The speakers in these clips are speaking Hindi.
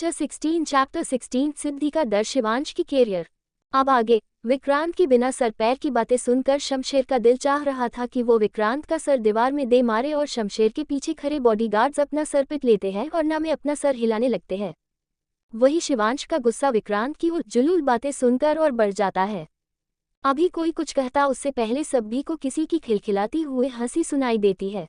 लेक्चर 16 चैप्टर 16 सिद्धि का डर शिवांश की कैरियर। अब आगे। विक्रांत की बिना सर पैर की बातें सुनकर शमशेर का दिल चाह रहा था कि वो विक्रांत का सर दीवार में दे मारे और शमशेर के पीछे खड़े बॉडीगार्ड्स अपना सर पिट लेते हैं और ना में अपना सर हिलाने लगते हैं। वही शिवांश का गुस्सा विक्रांत की उलझुल बातें सुनकर और बढ़ जाता है। अभी कोई कुछ कहता उससे पहले सभी को किसी की खिलखिलाती हुई हंसी सुनाई देती है।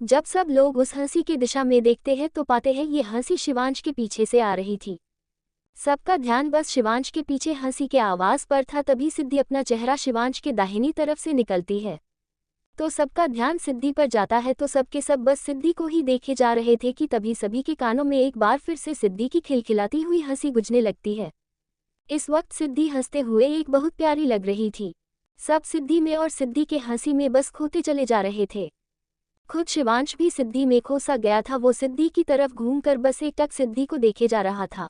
जब सब लोग उस हंसी की दिशा में देखते हैं तो पाते हैं ये हंसी शिवांश के पीछे से आ रही थी। सबका ध्यान बस शिवांश के पीछे हंसी के आवाज पर था। तभी सिद्धि अपना चेहरा शिवांश के दाहिनी तरफ से निकलती है तो सबका ध्यान सिद्धि पर जाता है तो सबके सब बस सिद्धि को ही देखे जा रहे थे कि तभी सभी के कानों में एक बार फिर से सिद्धि की खिलखिलाती हुई हंसी गूंजने लगती है। इस वक्त सिद्धि हंसते हुए एक बहुत प्यारी लग रही थी। सब सिद्धि में और सिद्धि के हंसी में बस खोते चले जा रहे थे। खुद शिवांश भी सिद्धि में खो सा गया था। वो सिद्धि की तरफ घूमकर बस एकटक सिद्धि को देखे जा रहा था।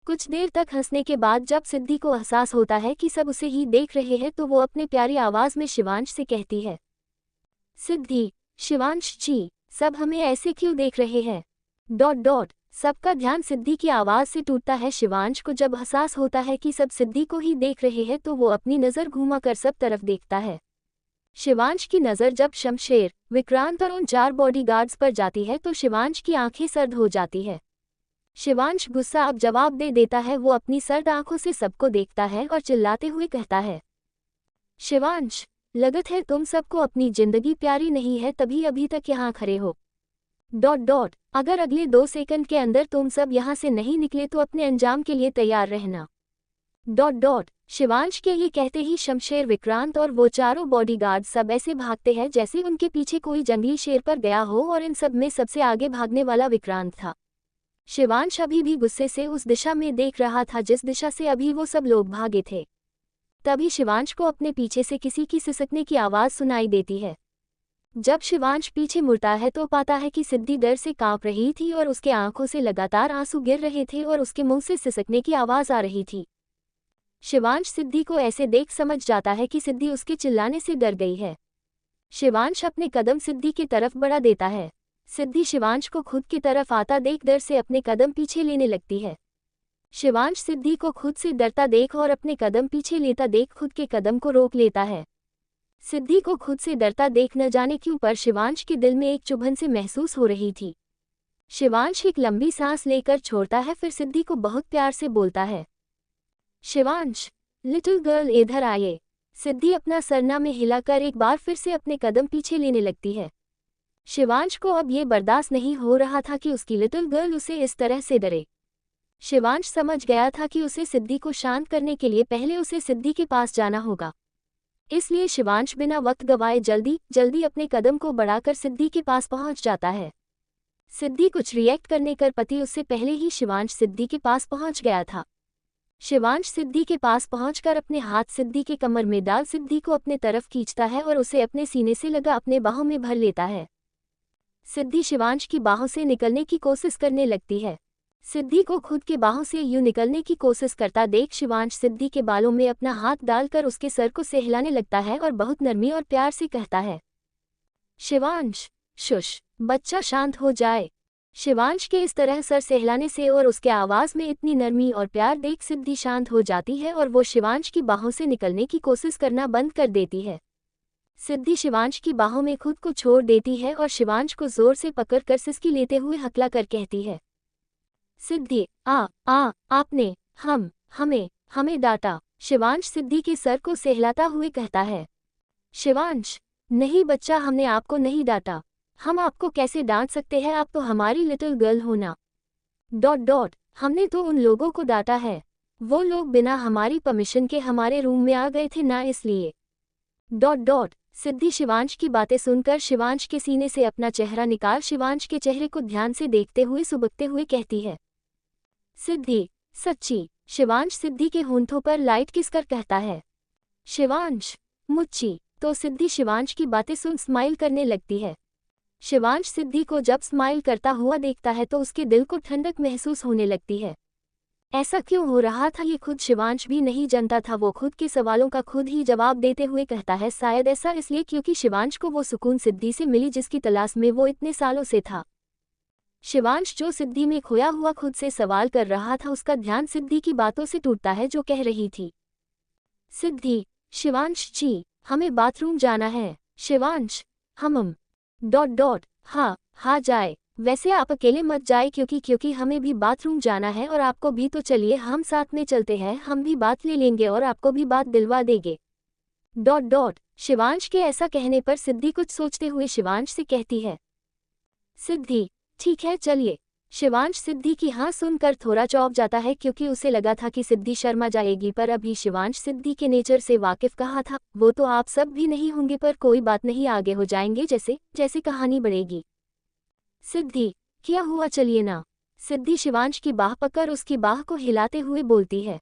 कुछ देर तक हंसने के बाद जब सिद्धि को एहसास होता है कि सब उसे ही देख रहे हैं तो वो अपने प्यारी आवाज में शिवांश से कहती है, सिद्धि, शिवांश जी, सब हमें ऐसे क्यों देख रहे हैं? सबका ध्यान सिद्धि की आवाज से टूटता है। शिवांश को जब एहसास होता है कि सब सिद्धि को ही देख रहे हैं तो वो अपनी नज़र घुमाकर सब तरफ देखता है। शिवांश की नज़र जब शमशेर, विक्रांत और उन 4 बॉडीगार्ड्स पर जाती है तो शिवांश की आंखें सर्द हो जाती है। शिवांश गुस्सा अब जवाब दे देता है। वो अपनी सर्द आंखों से सबको देखता है और चिल्लाते हुए कहता है, शिवांश, लगत है तुम सबको अपनी जिंदगी प्यारी नहीं है तभी अभी तक यहाँ खड़े हो। अगर अगले 2 सेकंड के अंदर तुम सब यहाँ से नहीं निकले तो अपने अंजाम के लिए तैयार रहना। शिवांश के ये कहते ही शमशेर, विक्रांत और वो चारों बॉडीगार्ड सब ऐसे भागते हैं जैसे उनके पीछे कोई जंगली शेर पर गया हो और इन सब में सबसे आगे भागने वाला विक्रांत था। शिवांश अभी भी गुस्से से उस दिशा में देख रहा था जिस दिशा से अभी वो सब लोग भागे थे। तभी शिवांश को अपने पीछे से किसी की सिसकने की आवाज़ सुनाई देती है। जब शिवांश पीछे मुड़ता है तो पाता है कि सिद्धि डर से कांप रही थी और उसके आंखों से लगातार आंसू गिर रहे थे और उसके मुंह से सिसकने की आवाज़ आ रही थी। शिवांश सिद्धि को ऐसे देख समझ जाता है कि सिद्धि उसके चिल्लाने से डर गई है। शिवांश अपने कदम सिद्धि की तरफ बढ़ा देता है। सिद्धि शिवांश को खुद की तरफ आता देख डर से अपने कदम पीछे लेने लगती है। शिवांश सिद्धि को खुद से डरता देख और अपने कदम पीछे लेता देख खुद के कदम को रोक लेता है। सिद्धि को खुद से डरता देख न जाने क्यों पर शिवांश के दिल में एक चुभन से महसूस हो रही थी। शिवांश एक लंबी सांस लेकर छोड़ता है फिर सिद्धि को बहुत प्यार से बोलता है, शिवांश, लिटिल गर्ल इधर आइए। सिद्धि अपना सरना में हिलाकर एक बार फिर से अपने कदम पीछे लेने लगती है। शिवांश को अब ये बर्दाश्त नहीं हो रहा था कि उसकी लिटिल गर्ल उसे इस तरह से डरे। शिवांश समझ गया था कि उसे सिद्धि को शांत करने के लिए पहले उसे सिद्धि के पास जाना होगा। इसलिए शिवांश बिना वक्त गवाए जल्दी अपने कदम को बढ़ाकर सिद्धि के पास पहुंच जाता है। सिद्धि कुछ रिएक्ट करने कर पति उससे पहले ही शिवांश सिद्धि के पास पहुंच गया था। शिवांश सिद्धि के पास पहुंचकर अपने हाथ सिद्धि के कमर में डाल सिद्धि को अपने तरफ खींचता है और उसे अपने सीने से लगा अपने बाहों में भर लेता है। सिद्धि शिवांश की बाहों से निकलने की कोशिश करने लगती है। सिद्धि को खुद के बाहों से यूं निकलने की कोशिश करता देख शिवांश सिद्धि के बालों में अपना हाथ डालकर उसके सर को सहलाने लगता है और बहुत नरमी और प्यार से कहता है, शिवांश, शुश, बच्चा शांत हो जाए। शिवांश के इस तरह सर सहलाने से और उसके आवाज़ में इतनी नरमी और प्यार देख सिद्धि शांत हो जाती है और वो शिवांश की बाहों से निकलने की कोशिश करना बंद कर देती है। सिद्धि शिवांश की बाहों में खुद को छोड़ देती है और शिवांश को जोर से पकड़कर सिसकी लेते हुए हकला कर कहती है, सिद्धि, आपने हमें डांटा। शिवांश सिद्धि के सर को सहलाता हुए कहता है, शिवांश, नहीं बच्चा, हमने आपको नहीं डांटा। हम आपको कैसे डांट सकते हैं, आप तो हमारी लिटिल गर्ल हो ना। हमने तो उन लोगों को डांटा है। वो लोग बिना हमारी परमिशन के हमारे रूम में आ गए थे ना, इसलिए। सिद्धि शिवांश की बातें सुनकर शिवांश के सीने से अपना चेहरा निकाल शिवांश के चेहरे को ध्यान से देखते हुए सुबकते हुए कहती है, सिद्धि, सच्ची। शिवांश सिद्धि के होंठों पर लाइट किस कर कहता है, शिवांश, मुच्ची। तो सिद्धि शिवांश की बातें सुन स्माइल करने लगती है। शिवांश सिद्धि को जब स्माइल करता हुआ देखता है तो उसके दिल को ठंडक महसूस होने लगती है। ऐसा क्यों हो रहा था ये खुद शिवांश भी नहीं जानता था। वो खुद के सवालों का खुद ही जवाब देते हुए कहता है, शायद ऐसा इसलिए क्योंकि शिवांश को वो सुकून सिद्धि से मिली जिसकी तलाश में वो इतने सालों से था। शिवांश जो सिद्धि में खोया हुआ खुद से सवाल कर रहा था उसका ध्यान सिद्धि की बातों से टूटता है जो कह रही थी। सिद्धि, शिवांश जी, हमें बाथरूम जाना है। शिवांश, हम हाँ जाए। वैसे आप अकेले मत जाए क्योंकि हमें भी बाथरूम जाना है और आपको भी, तो चलिए हम साथ में चलते हैं, हम भी बात ले लेंगे और आपको भी बात दिलवा देंगे। शिवांश के ऐसा कहने पर सिद्धि कुछ सोचते हुए शिवांश से कहती है। सिद्धि, ठीक है चलिए। शिवांश सिद्धि की हाँ सुनकर थोड़ा चौंक जाता है क्योंकि उसे लगा था कि सिद्धि शर्मा जाएगी, पर अभी शिवांश सिद्धि के नेचर से वाकिफ कहा था, वो तो आप सब भी नहीं होंगे पर कोई बात नहीं, आगे हो जाएंगे जैसे जैसे कहानी बढ़ेगी। सिद्धि, क्या हुआ, चलिए ना। सिद्धि शिवांश की बाह पकड़ उसकी बाह को हिलाते हुए बोलती है,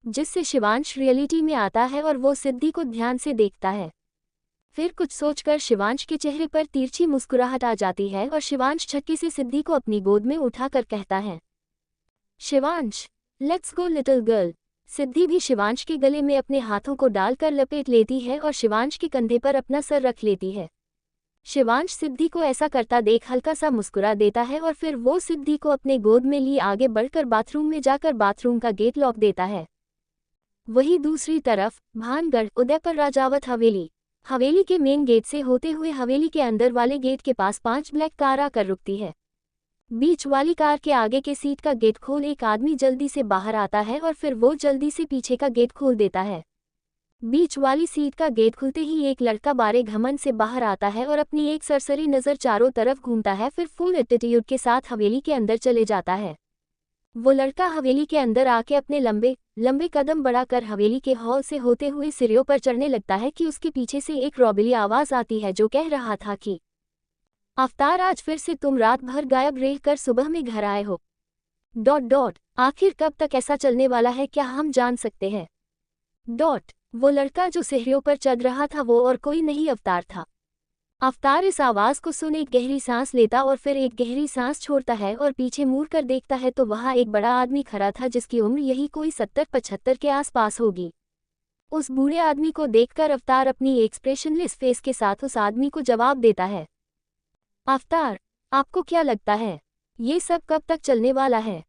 जिससे शिवांश रियलिटी में आता है और वो सिद्धि को ध्यान से देखता है। फिर कुछ सोचकर शिवांश के चेहरे पर तिरछी मुस्कुराहट आ जाती है और शिवांश झटके से सिद्धि को अपनी गोद में उठाकर कहता है, Shivansh, let's go little girl. Siddhi भी शिवांश के गले में अपने हाथों को डालकर लपेट लेती है और शिवांश के कंधे पर अपना सर रख लेती है। शिवांश सिद्धि को ऐसा करता देख हल्का सा मुस्कुरा देता है और फिर वो सिद्धि को अपने गोद में लिए आगे बढ़कर बाथरूम में जाकर बाथरूम का गेट लॉक देता है। वहीं दूसरी तरफ भानगढ़ उदयपुर राजावत हवेली के मेन गेट से होते हुए हवेली के अंदर वाले गेट के पास 5 ब्लैक कार आकर रुकती है। बीच वाली कार के आगे के सीट का गेट खोल एक आदमी जल्दी से बाहर आता है और फिर वो जल्दी से पीछे का गेट खोल देता है। बीच वाली सीट का गेट खुलते ही एक लड़का बारे घमंड से बाहर आता है और अपनी एक सरसरी नज़र चारों तरफ घूमता है, फिर फुल एटीट्यूड के साथ हवेली के अंदर चले जाता है। वो लड़का हवेली के अंदर आके अपने लंबे लंबे कदम बढ़ाकर हवेली के हॉल से होते हुए सीढ़ियों पर चढ़ने लगता है कि उसके पीछे से एक रौबीली आवाज आती है जो कह रहा था कि अवतार, आज फिर से तुम रात भर गायब रहकर सुबह में घर आए हो। आखिर कब तक ऐसा चलने वाला है, क्या हम जान सकते हैं? वो लड़का जो सीढ़ियों पर चढ़ रहा था वो और कोई नहीं अवतार था। अवतार इस आवाज को सुन एक गहरी सांस लेता और फिर एक गहरी सांस छोड़ता है और पीछे मुड़ कर देखता है तो वहाँ एक बड़ा आदमी खड़ा था जिसकी उम्र यही कोई 70-75 के आसपास होगी। उस बूढ़े आदमी को देखकर अवतार अपनी एक्सप्रेशनलेस फेस के साथ उस आदमी को जवाब देता है, अवतार, आपको क्या लगता है ये सब कब तक चलने वाला है?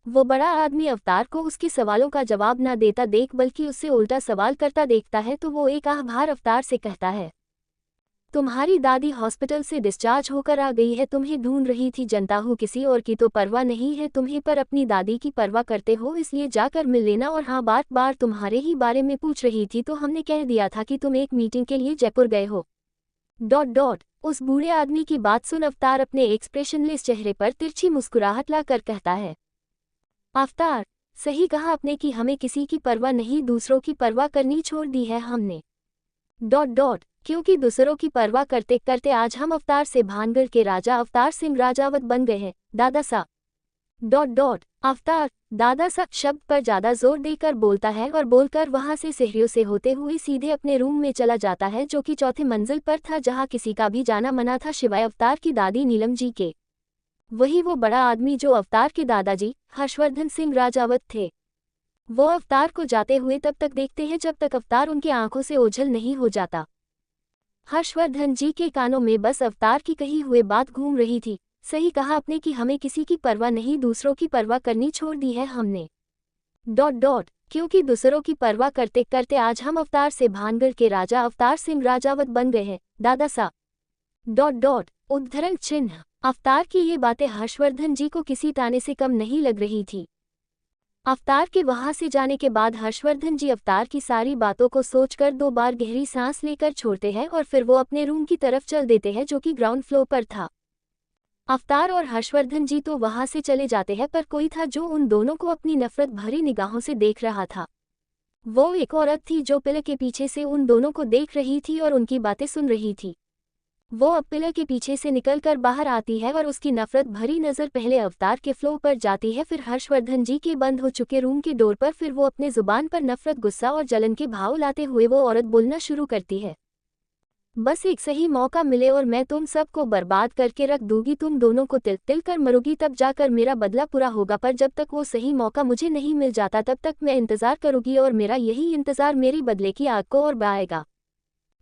वो बड़ा आदमी अवतार को उसके सवालों का जवाब न देता देख बल्कि उससे उल्टा सवाल करता देखता है तो वो एक आभार अवतार से कहता है, तुम्हारी दादी हॉस्पिटल से डिस्चार्ज होकर आ गई है, तुम्हें ढूंढ रही थी, जनता हूँ, किसी और की तो परवाह नहीं है तुम्हें, पर अपनी दादी की परवाह करते हो इसलिए जाकर मिल लेना। और हाँ, बार बार तुम्हारे ही बारे में पूछ रही थी तो हमने कह दिया था कि तुम एक मीटिंग के लिए जयपुर गए हो। उस बूढ़े आदमी की बात सुन अवतार अपने एक्सप्रेशनलेस चेहरे पर तिरछी मुस्कुराहट लाकर कहता है, अवतार, सही कहा आपने कि हमें किसी की परवाह नहीं, दूसरों की परवाह करनी छोड़ दी है हमने। क्योंकि दूसरों की परवाह करते करते आज हम अवतार से भानगढ़ के राजा अवतार सिंह राजावत बन गए हैं। दादा सा अवतार दादा सा शब्द पर ज्यादा जोर देकर बोलता है और बोलकर वहां से सीढ़ियों से होते हुए सीधे अपने रूम में चला जाता है जो कि चौथे मंजिल पर था जहां किसी का भी जाना मना था सिवाय अवतार की दादी नीलम जी के। वही वो बड़ा आदमी जो अवतार के दादाजी हर्षवर्धन सिंह राजावत थे। वो अवतार को जाते हुए तब तक देखते हैं जब तक अवतार उनकी आंखों से ओझल नहीं हो जाता। हर्षवर्धन जी के कानों में बस अवतार की कही हुए बात घूम रही थी, सही कहा आपने कि हमें किसी की परवाह नहीं, दूसरों की परवाह करनी छोड़ दी है हमने। क्योंकि दूसरों की परवाह करते करते आज हम अवतार से भानगढ़ के राजा अवतार सिंह राजावत बन गए हैं। दादा सा उद्धरण चिन्ह। अवतार की ये बातें हर्षवर्धन जी को किसी ताने से कम नहीं लग रही थी। अवतार के वहां से जाने के बाद हर्षवर्धन जी अवतार की सारी बातों को सोचकर 2 बार गहरी सांस लेकर छोड़ते हैं और फिर वो अपने रूम की तरफ चल देते हैं जो कि ग्राउंड फ्लोर पर था। अवतार और हर्षवर्धन जी तो वहां से चले जाते हैं पर कोई था जो उन दोनों को अपनी नफरत भरी निगाहों से देख रहा था। वो एक औरत थी जो पिलर के पीछे से उन दोनों को देख रही थी और उनकी बातें सुन रही थी। वो अब पिलर के पीछे से निकलकर बाहर आती है और उसकी नफरत भरी नज़र पहले अवतार के फ्लोर पर जाती है, फिर हर्षवर्धन जी के बंद हो चुके रूम के डोर पर, फिर वो अपने जुबान पर नफरत, गुस्सा और जलन के भाव लाते हुए वो औरत बोलना शुरू करती है, बस एक सही मौका मिले और मैं तुम सबको बर्बाद करके रख दूंगी, तुम दोनों को तिल तिल कर मरोगी, तब जाकर मेरा बदला पूरा होगा। पर जब तक वो सही मौका मुझे नहीं मिल जाता तब तक मैं इंतज़ार करूंगी और मेरा यही इंतज़ार मेरी बदले की आग को और बढ़ाएगा।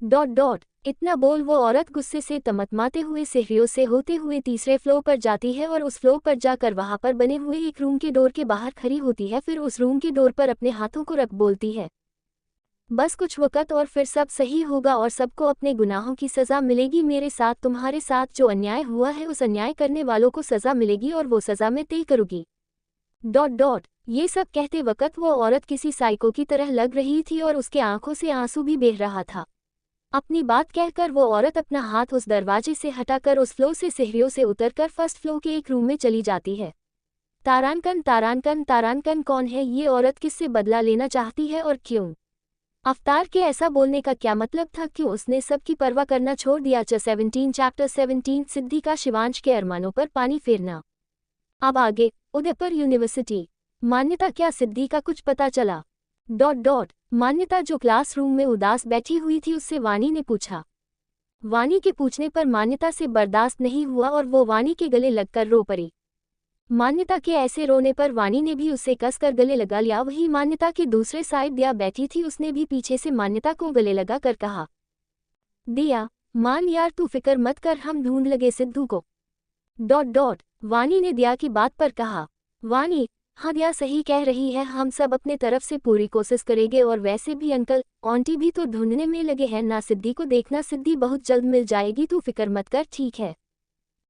डॉट डॉट इतना बोल वो औरत गुस्से से तमतमाते हुए सीढ़ियों से होते हुए तीसरे फ्लोर पर जाती है और उस फ्लोर पर जाकर वहां पर बने हुए एक रूम के डोर के बाहर खड़ी होती है। फिर उस रूम के डोर पर अपने हाथों को रख बोलती है, बस कुछ वक़्त और फिर सब सही होगा और सबको अपने गुनाहों की सज़ा मिलेगी। मेरे साथ तुम्हारे साथ जो अन्याय हुआ है उस अन्याय करने वालों को सज़ा मिलेगी और वो सज़ा मैं तय करूँगी। डॉट डॉट ये सब कहते वक़्त वो औरत किसी साइको की तरह लग रही थी और उसके आंखों से आंसू भी बह रहा था। अपनी बात कहकर वो औरत अपना हाथ उस दरवाजे से हटाकर उस फ्लोर से सीढ़ियों से उतरकर फर्स्ट फ्लोर के एक रूम में चली जाती है। तारांकन तारांकन तारांकन कौन है ये औरत, किससे बदला लेना चाहती है और क्यों? अवतार के ऐसा बोलने का क्या मतलब था? क्यों उसने सबकी परवाह करना छोड़ दिया? 17 चैप्टर 17 सिद्धि का शिवांश के अरमानों पर पानी फेरना। अब आगे उदयपुर यूनिवर्सिटी। मान्यता, क्या सिद्धि का कुछ पता चला? डॉट डॉट मान्यता जो क्लासरूम में उदास बैठी हुई थी उससे वानी ने पूछा। वानी के पूछने पर मान्यता से बर्दाश्त नहीं हुआ और वो वानी के गले लगकर रो पड़ी। मान्यता के ऐसे रोने पर वानी ने भी उससे कसकर गले लगा लिया। वही मान्यता की दूसरे साइड दिया बैठी थी, उसने भी पीछे से मान्यता को गले लगा कर कहा, दिया मान यार तू फिक्र मत कर, हम ढूंढ लगे सिद्धू को। डॉट डॉट वानी ने दिया की बात पर कहा। वानी, हाँ दिया सही कह रही है, हम सब अपने तरफ से पूरी कोशिश करेंगे और वैसे भी अंकल आंटी भी तो ढूंढने में लगे हैं ना। सिद्धि को देखना, सिद्धि बहुत जल्द मिल जाएगी, तू फिक्र मत कर, ठीक है?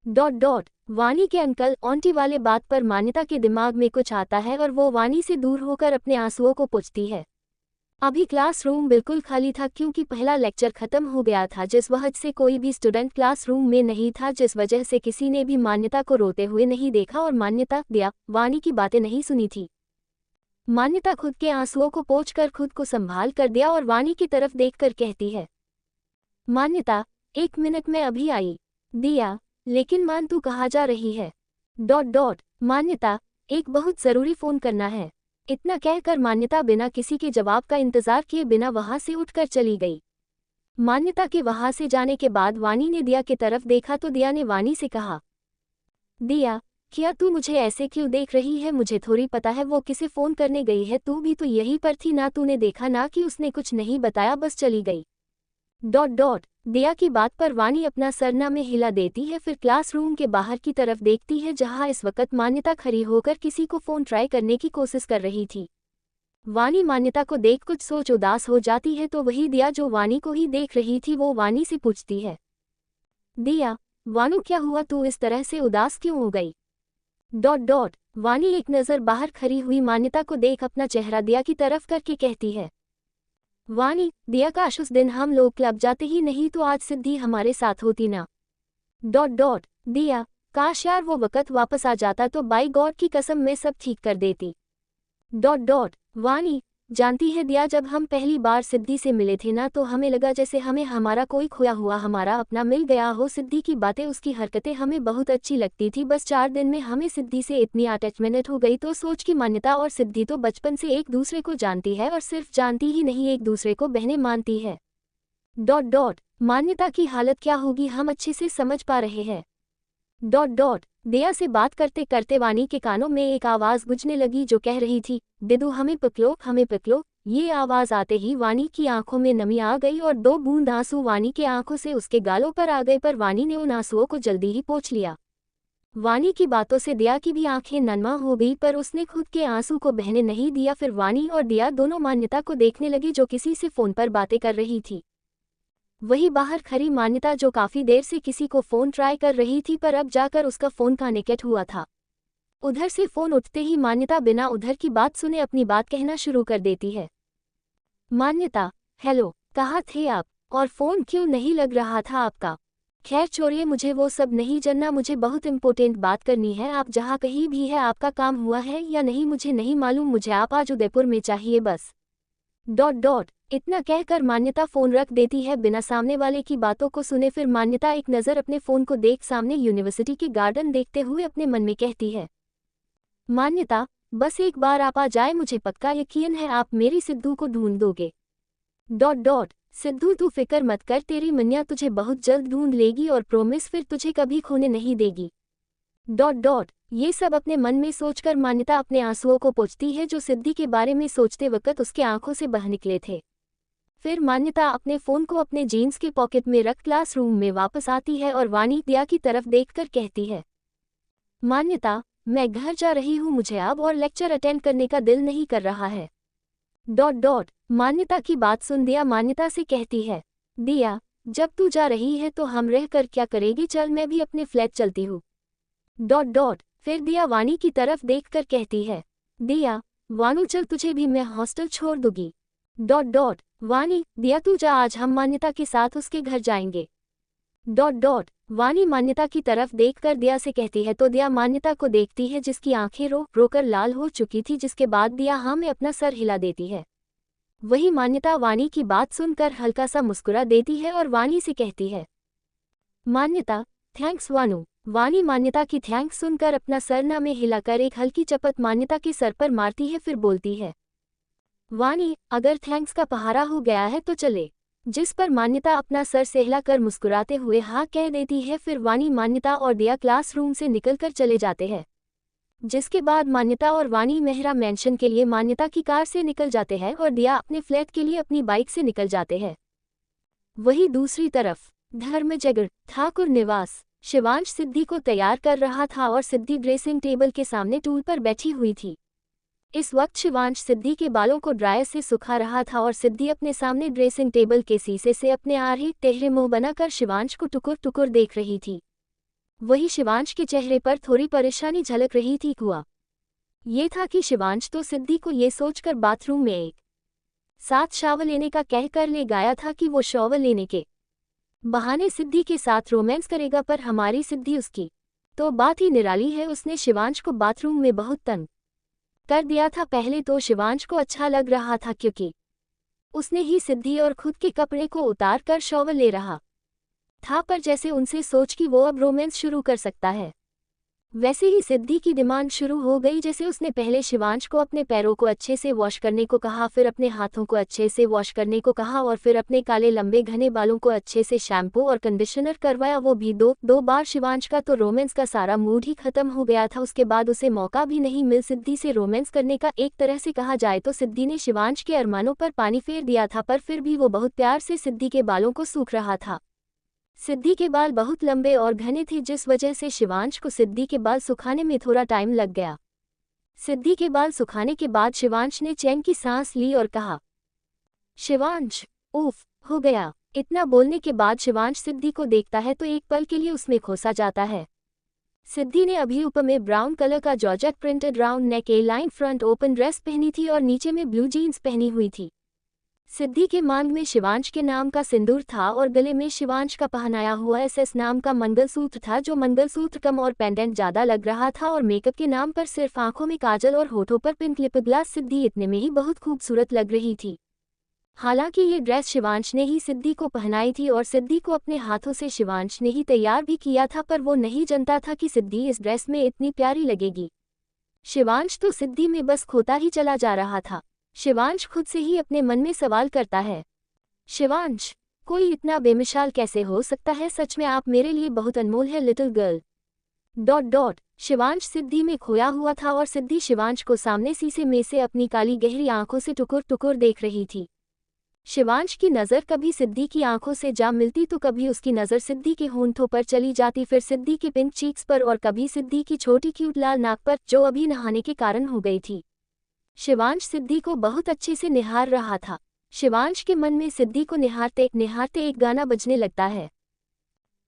डॉट डॉट वानी के अंकल आंटी वाले बात पर मान्यता के दिमाग में कुछ आता है और वो वानी से दूर होकर अपने आंसुओं को पोंछती है। अभी क्लासरूम बिल्कुल खाली था क्योंकि पहला लेक्चर खत्म हो गया था, जिस वजह से कोई भी स्टूडेंट क्लासरूम में नहीं था, जिस वजह से किसी ने भी मान्यता को रोते हुए नहीं देखा और मान्यता दिया वानी की बातें नहीं सुनी थी। मान्यता खुद के आंसुओं को पोंछकर खुद को संभाल कर दिया और वानी की तरफ देखकर कहती है, मान्यता 1 मिनट में अभी आई। दिया, लेकिन मान तू कहाँ जा रही है? डॉट डॉट मान्यता, एक बहुत ज़रूरी फ़ोन करना है। इतना कहकर मान्यता बिना किसी के जवाब का इंतज़ार किए बिना वहाँ से उठकर चली गई। मान्यता के वहाँ से जाने के बाद वानी ने दिया की तरफ देखा तो दिया ने वानी से कहा, दिया क्या तू मुझे ऐसे क्यों देख रही है? मुझे थोड़ी पता है वो किसे फ़ोन करने गई है, तू भी तो यहीं पर थी ना, तूने देखा ना कि उसने कुछ नहीं बताया बस चली गई। डॉट डॉट दिया की बात पर वानी अपना सरना में हिला देती है, फिर क्लासरूम के बाहर की तरफ देखती है जहां इस वक्त मान्यता खड़ी होकर किसी को फ़ोन ट्राई करने की कोशिश कर रही थी। वानी मान्यता को देख कुछ सोच उदास हो जाती है तो वही दिया जो वानी को ही देख रही थी वो वानी से पूछती है, दिया वानू क्या हुआ, तू इस तरह से उदास क्यों हो गई? डॉट डॉट वानी एक नज़र बाहर खड़ी हुई मान्यता को देख अपना चेहरा दिया की तरफ करके कहती है, वानी दिया काश उस दिन हम लोग क्लब जाते ही नहीं तो आज सिद्धि हमारे साथ होती ना। डॉट डॉट दिया काश यार वो वक़्त वापस आ जाता तो बाई गॉड की कसम मैं सब ठीक कर देती। डॉट डॉट वानी जानती है दिया, जब हम पहली बार सिद्धि से मिले थे ना तो हमें लगा जैसे हमें हमारा कोई खोया हुआ हमारा अपना मिल गया हो। सिद्धि की बातें उसकी हरकतें हमें बहुत अच्छी लगती थी, बस 4 दिन में हमें सिद्धि से इतनी अटैचमेंट हो गई तो सोच की मान्यता और सिद्धि तो बचपन से एक दूसरे को जानती है और सिर्फ जानती ही नहीं एक दूसरे को बहनें मानती है। डॉट डॉट मान्यता की हालत क्या होगी हम अच्छे से समझ पा रहे हैं। डॉट डॉट दिया से बात करते करते वानी के कानों में एक आवाज़ गूंजने लगी जो कह रही थी, दिदू हमें पकलो हमें पकलो। ये आवाज़ आते ही वानी की आंखों में नमी आ गई और 2 बूंद आंसू वानी के आंखों से उसके गालों पर आ गए, पर वानी ने उन आंसुओं को जल्दी ही पोंछ लिया। वानी की बातों से दिया की भी आंखें ननमा हो गई पर उसने खुद के आंसू को बहने नहीं दिया। फिर वानी और दिया दोनों मान्यता को देखने लगी जो किसी से फ़ोन पर बातें कर रही थी। वही बाहर खड़ी मान्यता जो काफ़ी देर से किसी को फ़ोन ट्राई कर रही थी पर अब जाकर उसका फ़ोन कनेक्ट हुआ था। उधर से फ़ोन उठते ही मान्यता बिना उधर की बात सुने अपनी बात कहना शुरू कर देती है। मान्यता, हेलो, कहाँ थे आप और फ़ोन क्यों नहीं लग रहा था आपका? खैर छोड़िए, मुझे वो सब नहीं जानना, मुझे बहुत इम्पोर्टेंट बात करनी है। आप जहाँ कहीं भी है आपका काम हुआ है या नहीं मुझे नहीं मालूम, मुझे आप आज उदयपुर में चाहिए बस। डॉट डॉट इतना कहकर मान्यता फ़ोन रख देती है बिना सामने वाले की बातों को सुने। फिर मान्यता एक नज़र अपने फ़ोन को देख सामने यूनिवर्सिटी के गार्डन देखते हुए अपने मन में कहती है, मान्यता बस एक बार आप आ जाए, मुझे पक्का यकीन है आप मेरी सिद्धू को ढूंढ दोगे। डॉट डॉट सिद्धू तू फिक्र मत कर, तेरी मन्या तुझे बहुत जल्द ढूंढ लेगी और प्रोमिस फिर तुझे कभी खोने नहीं देगी। डॉट डॉट ये सब अपने मन में सोचकर मान्यता अपने आंसुओं को पोंछती है जो सिद्धि के बारे में सोचते वक्त उसके आंखों से बह निकले थे। फिर मान्यता अपने फ़ोन को अपने जीन्स के पॉकेट में रख क्लासरूम में वापस आती है और वाणी दिया की तरफ देखकर कहती है, मान्यता, मैं घर जा रही हूँ, मुझे अब और लेक्चर अटेंड करने का दिल नहीं कर रहा है। मान्यता की बात सुन दिया मान्यता से कहती है, दिया, जब तू जा रही है तो हम रह कर क्या करेगी, चल मैं भी अपने फ्लैट चलती हूँ। फिर दिया वाणी की तरफ देखकर कहती है, दिया, वाणु चल तुझे भी मैं हॉस्टल छोड़ दूंगी। वाणी, दिया तू जा, आज हम मान्यता के साथ उसके घर जाएंगे। वाणी मान्यता की तरफ देखकर दिया से कहती है तो दिया मान्यता को देखती है जिसकी आंखें रो रोकर लाल हो चुकी थी, जिसके बाद दिया हाँ में अपना सर हिला देती है। वही मान्यता वाणी की बात सुनकर हल्का सा मुस्कुरा देती है और वाणी से कहती है, मान्यता, थैंक्स वाणु। वाणी मान्यता की थैंक्स सुनकर अपना सर ना में हिलाकर एक हल्की चपत मान्यता के सर पर मारती है, फिर बोलती है, वाणी, अगर थैंक्स का पहाड़ा हो गया है तो चले। जिस पर मान्यता अपना सर सहलाकर मुस्कुराते हुए हाँ कह देती है। फिर वाणी, मान्यता और दिया क्लासरूम से निकलकर चले जाते हैं। जिसके बाद मान्यता और वाणी मेहरा मैंशन के लिए मान्यता की कार से निकल जाते हैं और दिया अपने फ्लैट के लिए अपनी बाइक से निकल जाते हैं। वहीं दूसरी तरफ धर्मजगड़ ठाकुर निवास, शिवांश सिद्धि को तैयार कर रहा था और सिद्धि ड्रेसिंग टेबल के सामने टूल पर बैठी हुई थी। इस वक्त शिवांश सिद्धि के बालों को ड्रायर से सुखा रहा था और सिद्धि अपने सामने ड्रेसिंग टेबल के शीशे से अपने आड़े टेढ़े मुंह बनाकर शिवांश को टुकुर टुकुर देख रही थी। वही शिवांश के चेहरे पर थोड़ी परेशानी झलक रही थी। हुआ ये था कि शिवांश तो सिद्धि को ये सोचकर बाथरूम में एक साथ शावर लेने का कहकर ले गया था कि वो शावर लेने के बहाने सिद्धि के साथ रोमांस करेगा, पर हमारी सिद्धि उसकी तो बात ही निराली है। उसने शिवांश को बाथरूम में बहुत तंग कर दिया था। पहले तो शिवांश को अच्छा लग रहा था क्योंकि उसने ही सिद्धि और खुद के कपड़े को उतार कर शॉवर ले रहा था, पर जैसे उनसे सोच कि वो अब रोमांस शुरू कर सकता है, वैसे ही सिद्धि की डिमांड शुरू हो गई। जैसे उसने पहले शिवांश को अपने पैरों को अच्छे से वॉश करने को कहा, फिर अपने हाथों को अच्छे से वॉश करने को कहा और फिर अपने काले लंबे घने बालों को अच्छे से शैम्पू और कंडीशनर करवाया, वो भी दो बार। शिवांश का तो रोमांस का सारा मूड ही खत्म हो गया था। उसके बाद उसे मौका भी नहीं मिल सिद्धि से रोमांस करने का। एक तरह से कहा जाए तो सिद्धि ने शिवांश के अरमानों पर पानी फेर दिया था, पर फिर भी वो बहुत प्यार से सिद्धि के बालों को सूख रहा था। सिद्धि के बाल बहुत लंबे और घने थे, जिस वजह से शिवांश को सिद्धि के बाल सुखाने में थोड़ा टाइम लग गया। सिद्धि के बाल सुखाने के बाद शिवांश ने चैन की सांस ली और कहा, शिवांश, उफ, हो गया। इतना बोलने के बाद शिवांश सिद्धि को देखता है तो एक पल के लिए उसमें खोसा जाता है। सिद्धि ने अभी ऊपर में ब्राउन कलर का जॉर्जेट प्रिंटेड राउंड नेक ए लाइन फ्रंट ओपन ड्रेस पहनी थी और नीचे में ब्लू जीन्स पहनी हुई थी। सिद्धि के मांग में शिवांश के नाम का सिंदूर था और गले में शिवांश का पहनाया हुआ SS नाम का मंगलसूत्र था, जो मंगलसूत्र कम और पेंडेंट ज्यादा लग रहा था और मेकअप के नाम पर सिर्फ आंखों में काजल और होठों पर पिंक लिप ग्लास। सिद्धि इतने में ही बहुत खूबसूरत लग रही थी। हालांकि ये ड्रेस शिवांश ने ही सिद्धि को पहनाई थी और सिद्धि को अपने हाथों से शिवांश ने ही तैयार भी किया था, पर वो नहीं जानता था कि सिद्धि इस ड्रेस में इतनी प्यारी लगेगी। शिवांश तो सिद्धि में बस खोता ही चला जा रहा था। शिवांश खुद से ही अपने मन में सवाल करता है, शिवांश, कोई इतना बेमिसाल कैसे हो सकता है? सच में आप मेरे लिए बहुत अनमोल है लिटिल गर्ल। शिवांश सिद्धि में खोया हुआ था और सिद्धि शिवांश को सामने शीशे में से अपनी काली गहरी आंखों से टुकुर टुकुर देख रही थी। शिवांश की नज़र कभी सिद्धि की आंखों से जा मिलती तो कभी उसकी नज़र सिद्धि के होंठों पर चली जाती, फिर सिद्धि के पिंक चीक्स पर और कभी सिद्धि की छोटी क्यूट लाल नाक पर, जो अभी नहाने के कारण हो गई थी। शिवांश सिद्धि को बहुत अच्छे से निहार रहा था। शिवांश के मन में सिद्धि को निहारते निहारते एक गाना बजने लगता है।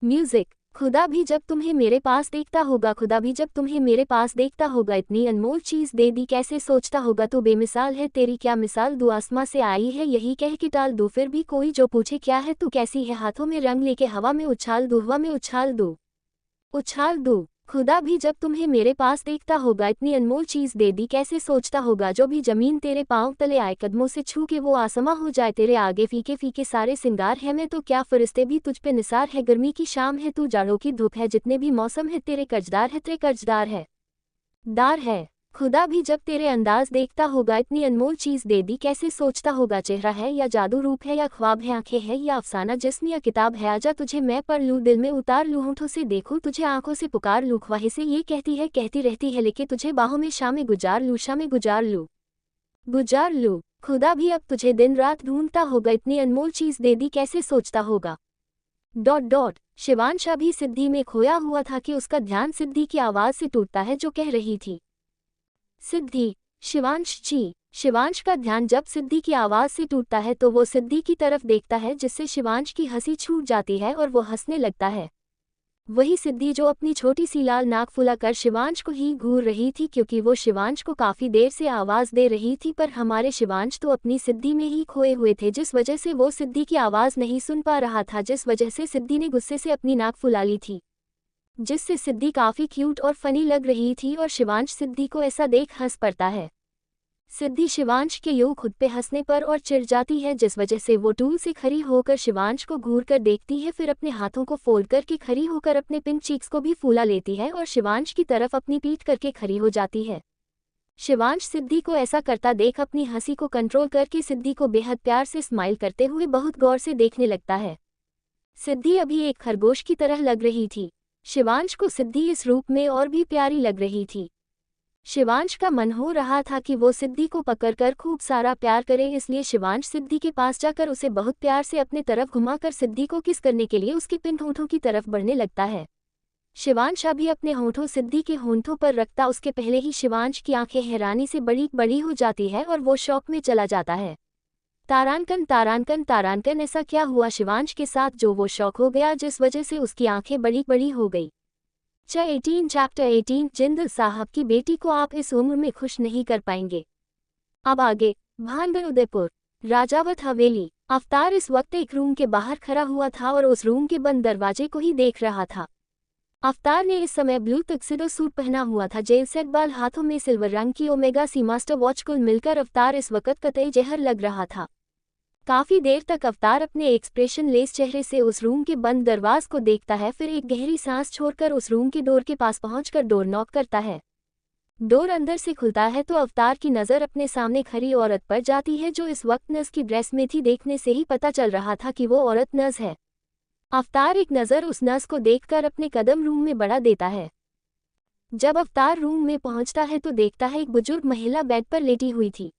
म्यूजिक। खुदा भी जब तुम्हें मेरे पास देखता होगा, खुदा भी जब तुम्हें मेरे पास देखता होगा, इतनी अनमोल चीज दे दी कैसे सोचता होगा, तू बेमिसाल है, तेरी क्या मिसाल दूं, आसमां से आई है यही कह के टाल दूं, फिर भी कोई जो पूछे क्या है तू कैसी है, हाथों में रंग लेके हवा में उछाल दूं, हवा में उछाल दूं। खुदा भी जब तुम्हें मेरे पास देखता होगा, इतनी अनमोल चीज दे दी कैसे सोचता होगा, जो भी जमीन तेरे पांव तले आए, कदमों से छू के वो आसमां हो जाए, तेरे आगे फीके फीके सारे सिंगार है, मैं तो क्या फरिश्ते भी तुझ पे निसार है, गर्मी की शाम है तू, जाड़ों की धूप है, जितने भी मौसम है तेरे कर्जदार है। खुदा भी जब तेरे अंदाज देखता होगा, इतनी अनमोल चीज दे दी कैसे सोचता होगा, चेहरा है या जादू रूप है या ख्वाब है, आंखें है या अफसाना जिस्म या किताब है, आजा तुझे मैं पढ़ लूँ, दिल में उतार लूँ, होठों से देखूँ तुझे, आंखों से पुकार लूँ, ख्वाहिशें से ये कहती रहती है, लेके तुझे बाहों में शामें गुजार लूँ। खुदा भी अब तुझे दिन रात ढूंढता होगा, इतनी अनमोल चीज दे दी, कैसे सोचता होगा। शिवांश अभी सिद्धि में खोया हुआ था कि उसका ध्यान सिद्धि की आवाज से टूटता है जो कह रही थी, सिद्धि, शिवांश जी। शिवांश का ध्यान जब सिद्धि की आवाज से टूटता है तो वो सिद्धि की तरफ देखता है, जिससे शिवांश की हंसी छूट जाती है और वो हंसने लगता है। वही सिद्धि जो अपनी छोटी सी लाल नाक फुलाकर शिवांश को ही घूर रही थी, क्योंकि वो शिवांश को काफी देर से आवाज दे रही थी, पर हमारे शिवांश तो अपनी सिद्धि में ही खोए हुए थे, जिस वजह से वो सिद्धि की आवाज नहीं सुन पा रहा था, जिस वजह से सिद्धि ने गुस्से से अपनी नाक फुला ली थी, जिससे सिद्धि काफी क्यूट और फनी लग रही थी और शिवांश सिद्धि को ऐसा देख हंस पड़ता है। सिद्धि शिवांश के यूं खुद पे हंसने पर और चिढ़ जाती है, जिस वजह से वो टूल से खड़ी होकर शिवांश को घूर कर देखती है, फिर अपने हाथों को फोल्ड करके खड़ी होकर अपने पिंक चीक्स को भी फूला लेती है और शिवांश की तरफ अपनी पीठ करके खड़ी हो जाती है। शिवांश सिद्धि को ऐसा करता देख अपनी हंसी को कंट्रोल करके सिद्धि को बेहद प्यार से स्माइल करते हुए बहुत गौर से देखने लगता है। सिद्धि अभी एक खरगोश की तरह लग रही थी। शिवांश को सिद्धि इस रूप में और भी प्यारी लग रही थी। शिवांश का मन हो रहा था कि वो सिद्धि को पकड़कर खूब सारा प्यार करे, इसलिए शिवांश सिद्धि के पास जाकर उसे बहुत प्यार से अपने तरफ घुमाकर सिद्धि को किस करने के लिए उसके पिंक होंठों की तरफ बढ़ने लगता है। शिवांश अभी अपने होंठों सिद्धि के होंठों पर रखता उसके पहले ही शिवांश की आंखें हैरानी से बड़ी बड़ी हो जाती है और वो शौक में चला जाता है। तारांकन तारांकन तारांकन, ऐसा क्या हुआ शिवांश के साथ जो वो शौक हो गया, जिस वजह से उसकी आंखें बड़ी बड़ी हो गई। चैप्टर 18 जिंदल साहब की बेटी को आप इस उम्र में खुश नहीं कर पाएंगे। अब आगे। भानगढ़ उदयपुर, राजावत हवेली। अवतार इस वक्त एक रूम के बाहर खड़ा हुआ था और उस रूम के बंद दरवाजे को ही देख रहा था। अवतार ने इस समय ब्लू टक्सिडो सूट पहना हुआ था, जेल सेट बाल, हाथों में सिल्वर रंग की ओमेगा सी मास्टर वॉच, कुल मिलकर अवतार इस वक्त कतई जहर लग रहा था। काफी देर तक अवतार अपने एक्सप्रेशन लेस चेहरे से उस रूम के बंद दरवाजे को देखता है, फिर एक गहरी सांस छोड़कर उस रूम के डोर के पास पहुंचकर डोर नॉक करता है। डोर अंदर से खुलता है तो अवतार की नज़र अपने सामने खड़ी औरत पर जाती है, जो इस वक्त नर्स की ड्रेस में थी। देखने से ही पता चल रहा था कि वो औरत नर्स है। अवतार एक नज़र उस नर्स को देखकर अपने कदम रूम में बढ़ा देता है। जब अवतार रूम में पहुंचता है तो देखता है एक बुजुर्ग महिला बेड पर लेटी हुई थी।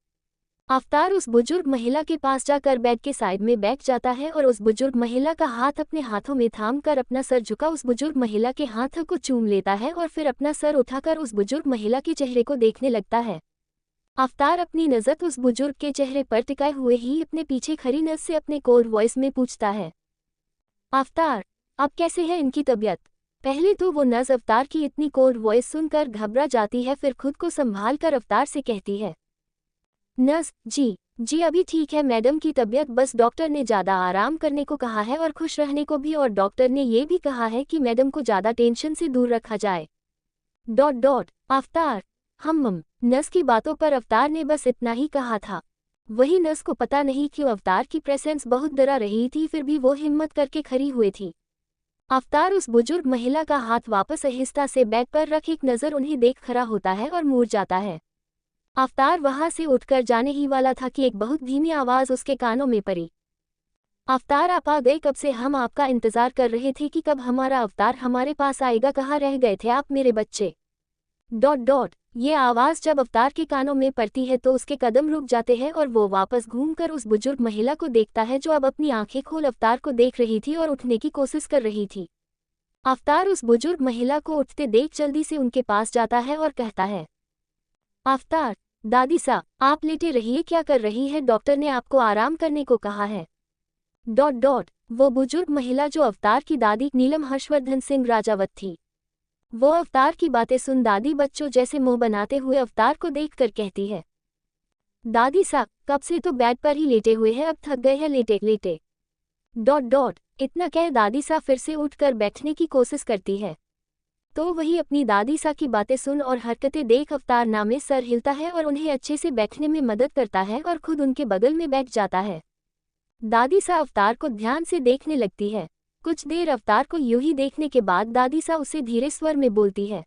अवतार उस बुजुर्ग महिला के पास जाकर बेड के साइड में बैठ जाता है और उस बुजुर्ग महिला का हाथ अपने हाथों में थाम कर अपना सर झुका उस बुजुर्ग महिला के हाथ को चूम लेता है और फिर अपना सर उठाकर उस बुजुर्ग महिला के चेहरे को देखने लगता है। अवतार अपनी नज़र उस बुजुर्ग के चेहरे पर टिकाए हुए ही अपने पीछे खड़ी नर्स से अपने कोल्ड वॉइस में पूछता है, अवतार अब कैसे है इनकी तबीयत। पहले तो वो नर्स अवतार की इतनी कोल्ड वॉइस सुनकर घबरा जाती है, फिर खुद को संभाल कर अवतार से कहती है, नर्स जी अभी ठीक है मैडम की तबीयत, बस डॉक्टर ने ज़्यादा आराम करने को कहा है और खुश रहने को भी, और डॉक्टर ने ये भी कहा है कि मैडम को ज़्यादा टेंशन से दूर रखा जाए। अवतार नर्स की बातों पर अवतार ने बस इतना ही कहा था। वही नर्स को पता नहीं क्यों अवतार की प्रेजेंस बहुत डरा रही थी, फिर भी वो हिम्मत करके खड़ी हुई थी। अवतार उस बुजुर्ग महिला का हाथ वापस आहिस्ता से बेड पर रख एक नज़र उन्हें देख खड़ा होता है और मुड़ जाता है। अवतार वहां से उठकर जाने ही वाला था कि एक बहुत धीमी आवाज उसके कानों में पड़ी, अवतार आप आ गए, कब से हम आपका इंतजार कर रहे थे कि कब हमारा अवतार हमारे पास आएगा, कहाँ रह गए थे आप मेरे बच्चे। ये आवाज जब अवतार के कानों में पड़ती है तो उसके कदम रुक जाते हैं और वो वापस घूमकर उस बुजुर्ग महिला को देखता है, जो अब अपनी आंखें खोल अवतार को देख रही थी और उठने की कोशिश कर रही थी। अवतार उस बुजुर्ग महिला को उठते देख जल्दी से उनके पास जाता है और कहता है, अवतार दादी सा आप लेटे रहिए, क्या कर रही है, डॉक्टर ने आपको आराम करने को कहा है। वो बुजुर्ग महिला जो अवतार की दादी नीलम हर्षवर्धन सिंह राजावत थी, वो अवतार की बातें सुन दादी बच्चों जैसे मुंह बनाते हुए अवतार को देखकर कहती है, दादी सा कब से तो बेड पर ही लेटे हुए हैं, अब थक गए हैं लेटे लेटे। इतना कह दादी सा फिर से उठकर बैठने की कोशिश करती है, तो वही अपनी दादी सा की बातें सुन और हरकतें देख अवतार नामे सर हिलता है और उन्हें अच्छे से बैठने में मदद करता है और खुद उनके बगल में बैठ जाता है। दादी सा अवतार को ध्यान से देखने लगती है। कुछ देर अवतार को यूं ही देखने के बाद दादी सा उसे धीरे स्वर में बोलती है,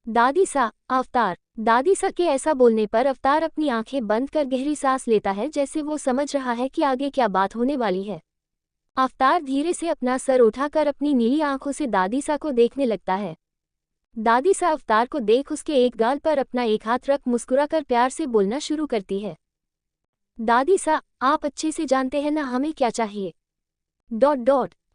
दादी सा अवतार। दादी सा के ऐसा बोलने पर अवतार अपनी आंखें बंद कर गहरी सांस लेता है, जैसे वो समझ रहा है कि आगे क्या बात होने वाली है। अवतार धीरे से अपना सर उठाकर अपनी नीली आंखों से दादी सा को देखने लगता है। दादी सा अवतार को देख उसके एक गाल पर अपना एक हाथ रख मुस्कुराकर प्यार से बोलना शुरू करती है, दादी सा, आप अच्छे से जानते हैं ना हमें क्या चाहिए। ...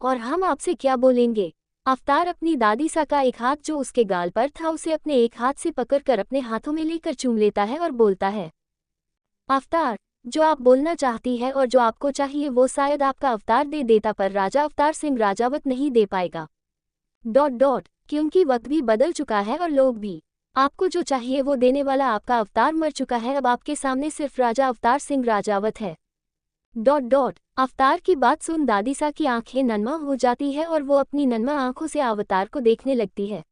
और हम आपसे क्या बोलेंगे। अवतार अपनी दादी सा का एक हाथ जो उसके गाल पर था उसे अपने एक हाथ से पकड़कर अपने हाथों में लेकर चूम लेता है और बोलता है, अवतार, जो आप बोलना चाहती है और जो आपको चाहिए वो शायद आपका अवतार दे देता पर राजा अवतार सिंह राजावत नहीं दे पाएगा। ... क्योंकि वक्त भी बदल चुका है और लोग भी। आपको जो चाहिए वो देने वाला आपका अवतार मर चुका है, अब आपके सामने सिर्फ राजा अवतार सिंह राजावत है। ... अवतार की बात सुन दादी सा की आंखें नन्मा हो जाती है और वो अपनी नन्मा आंखों से अवतार को देखने लगती है।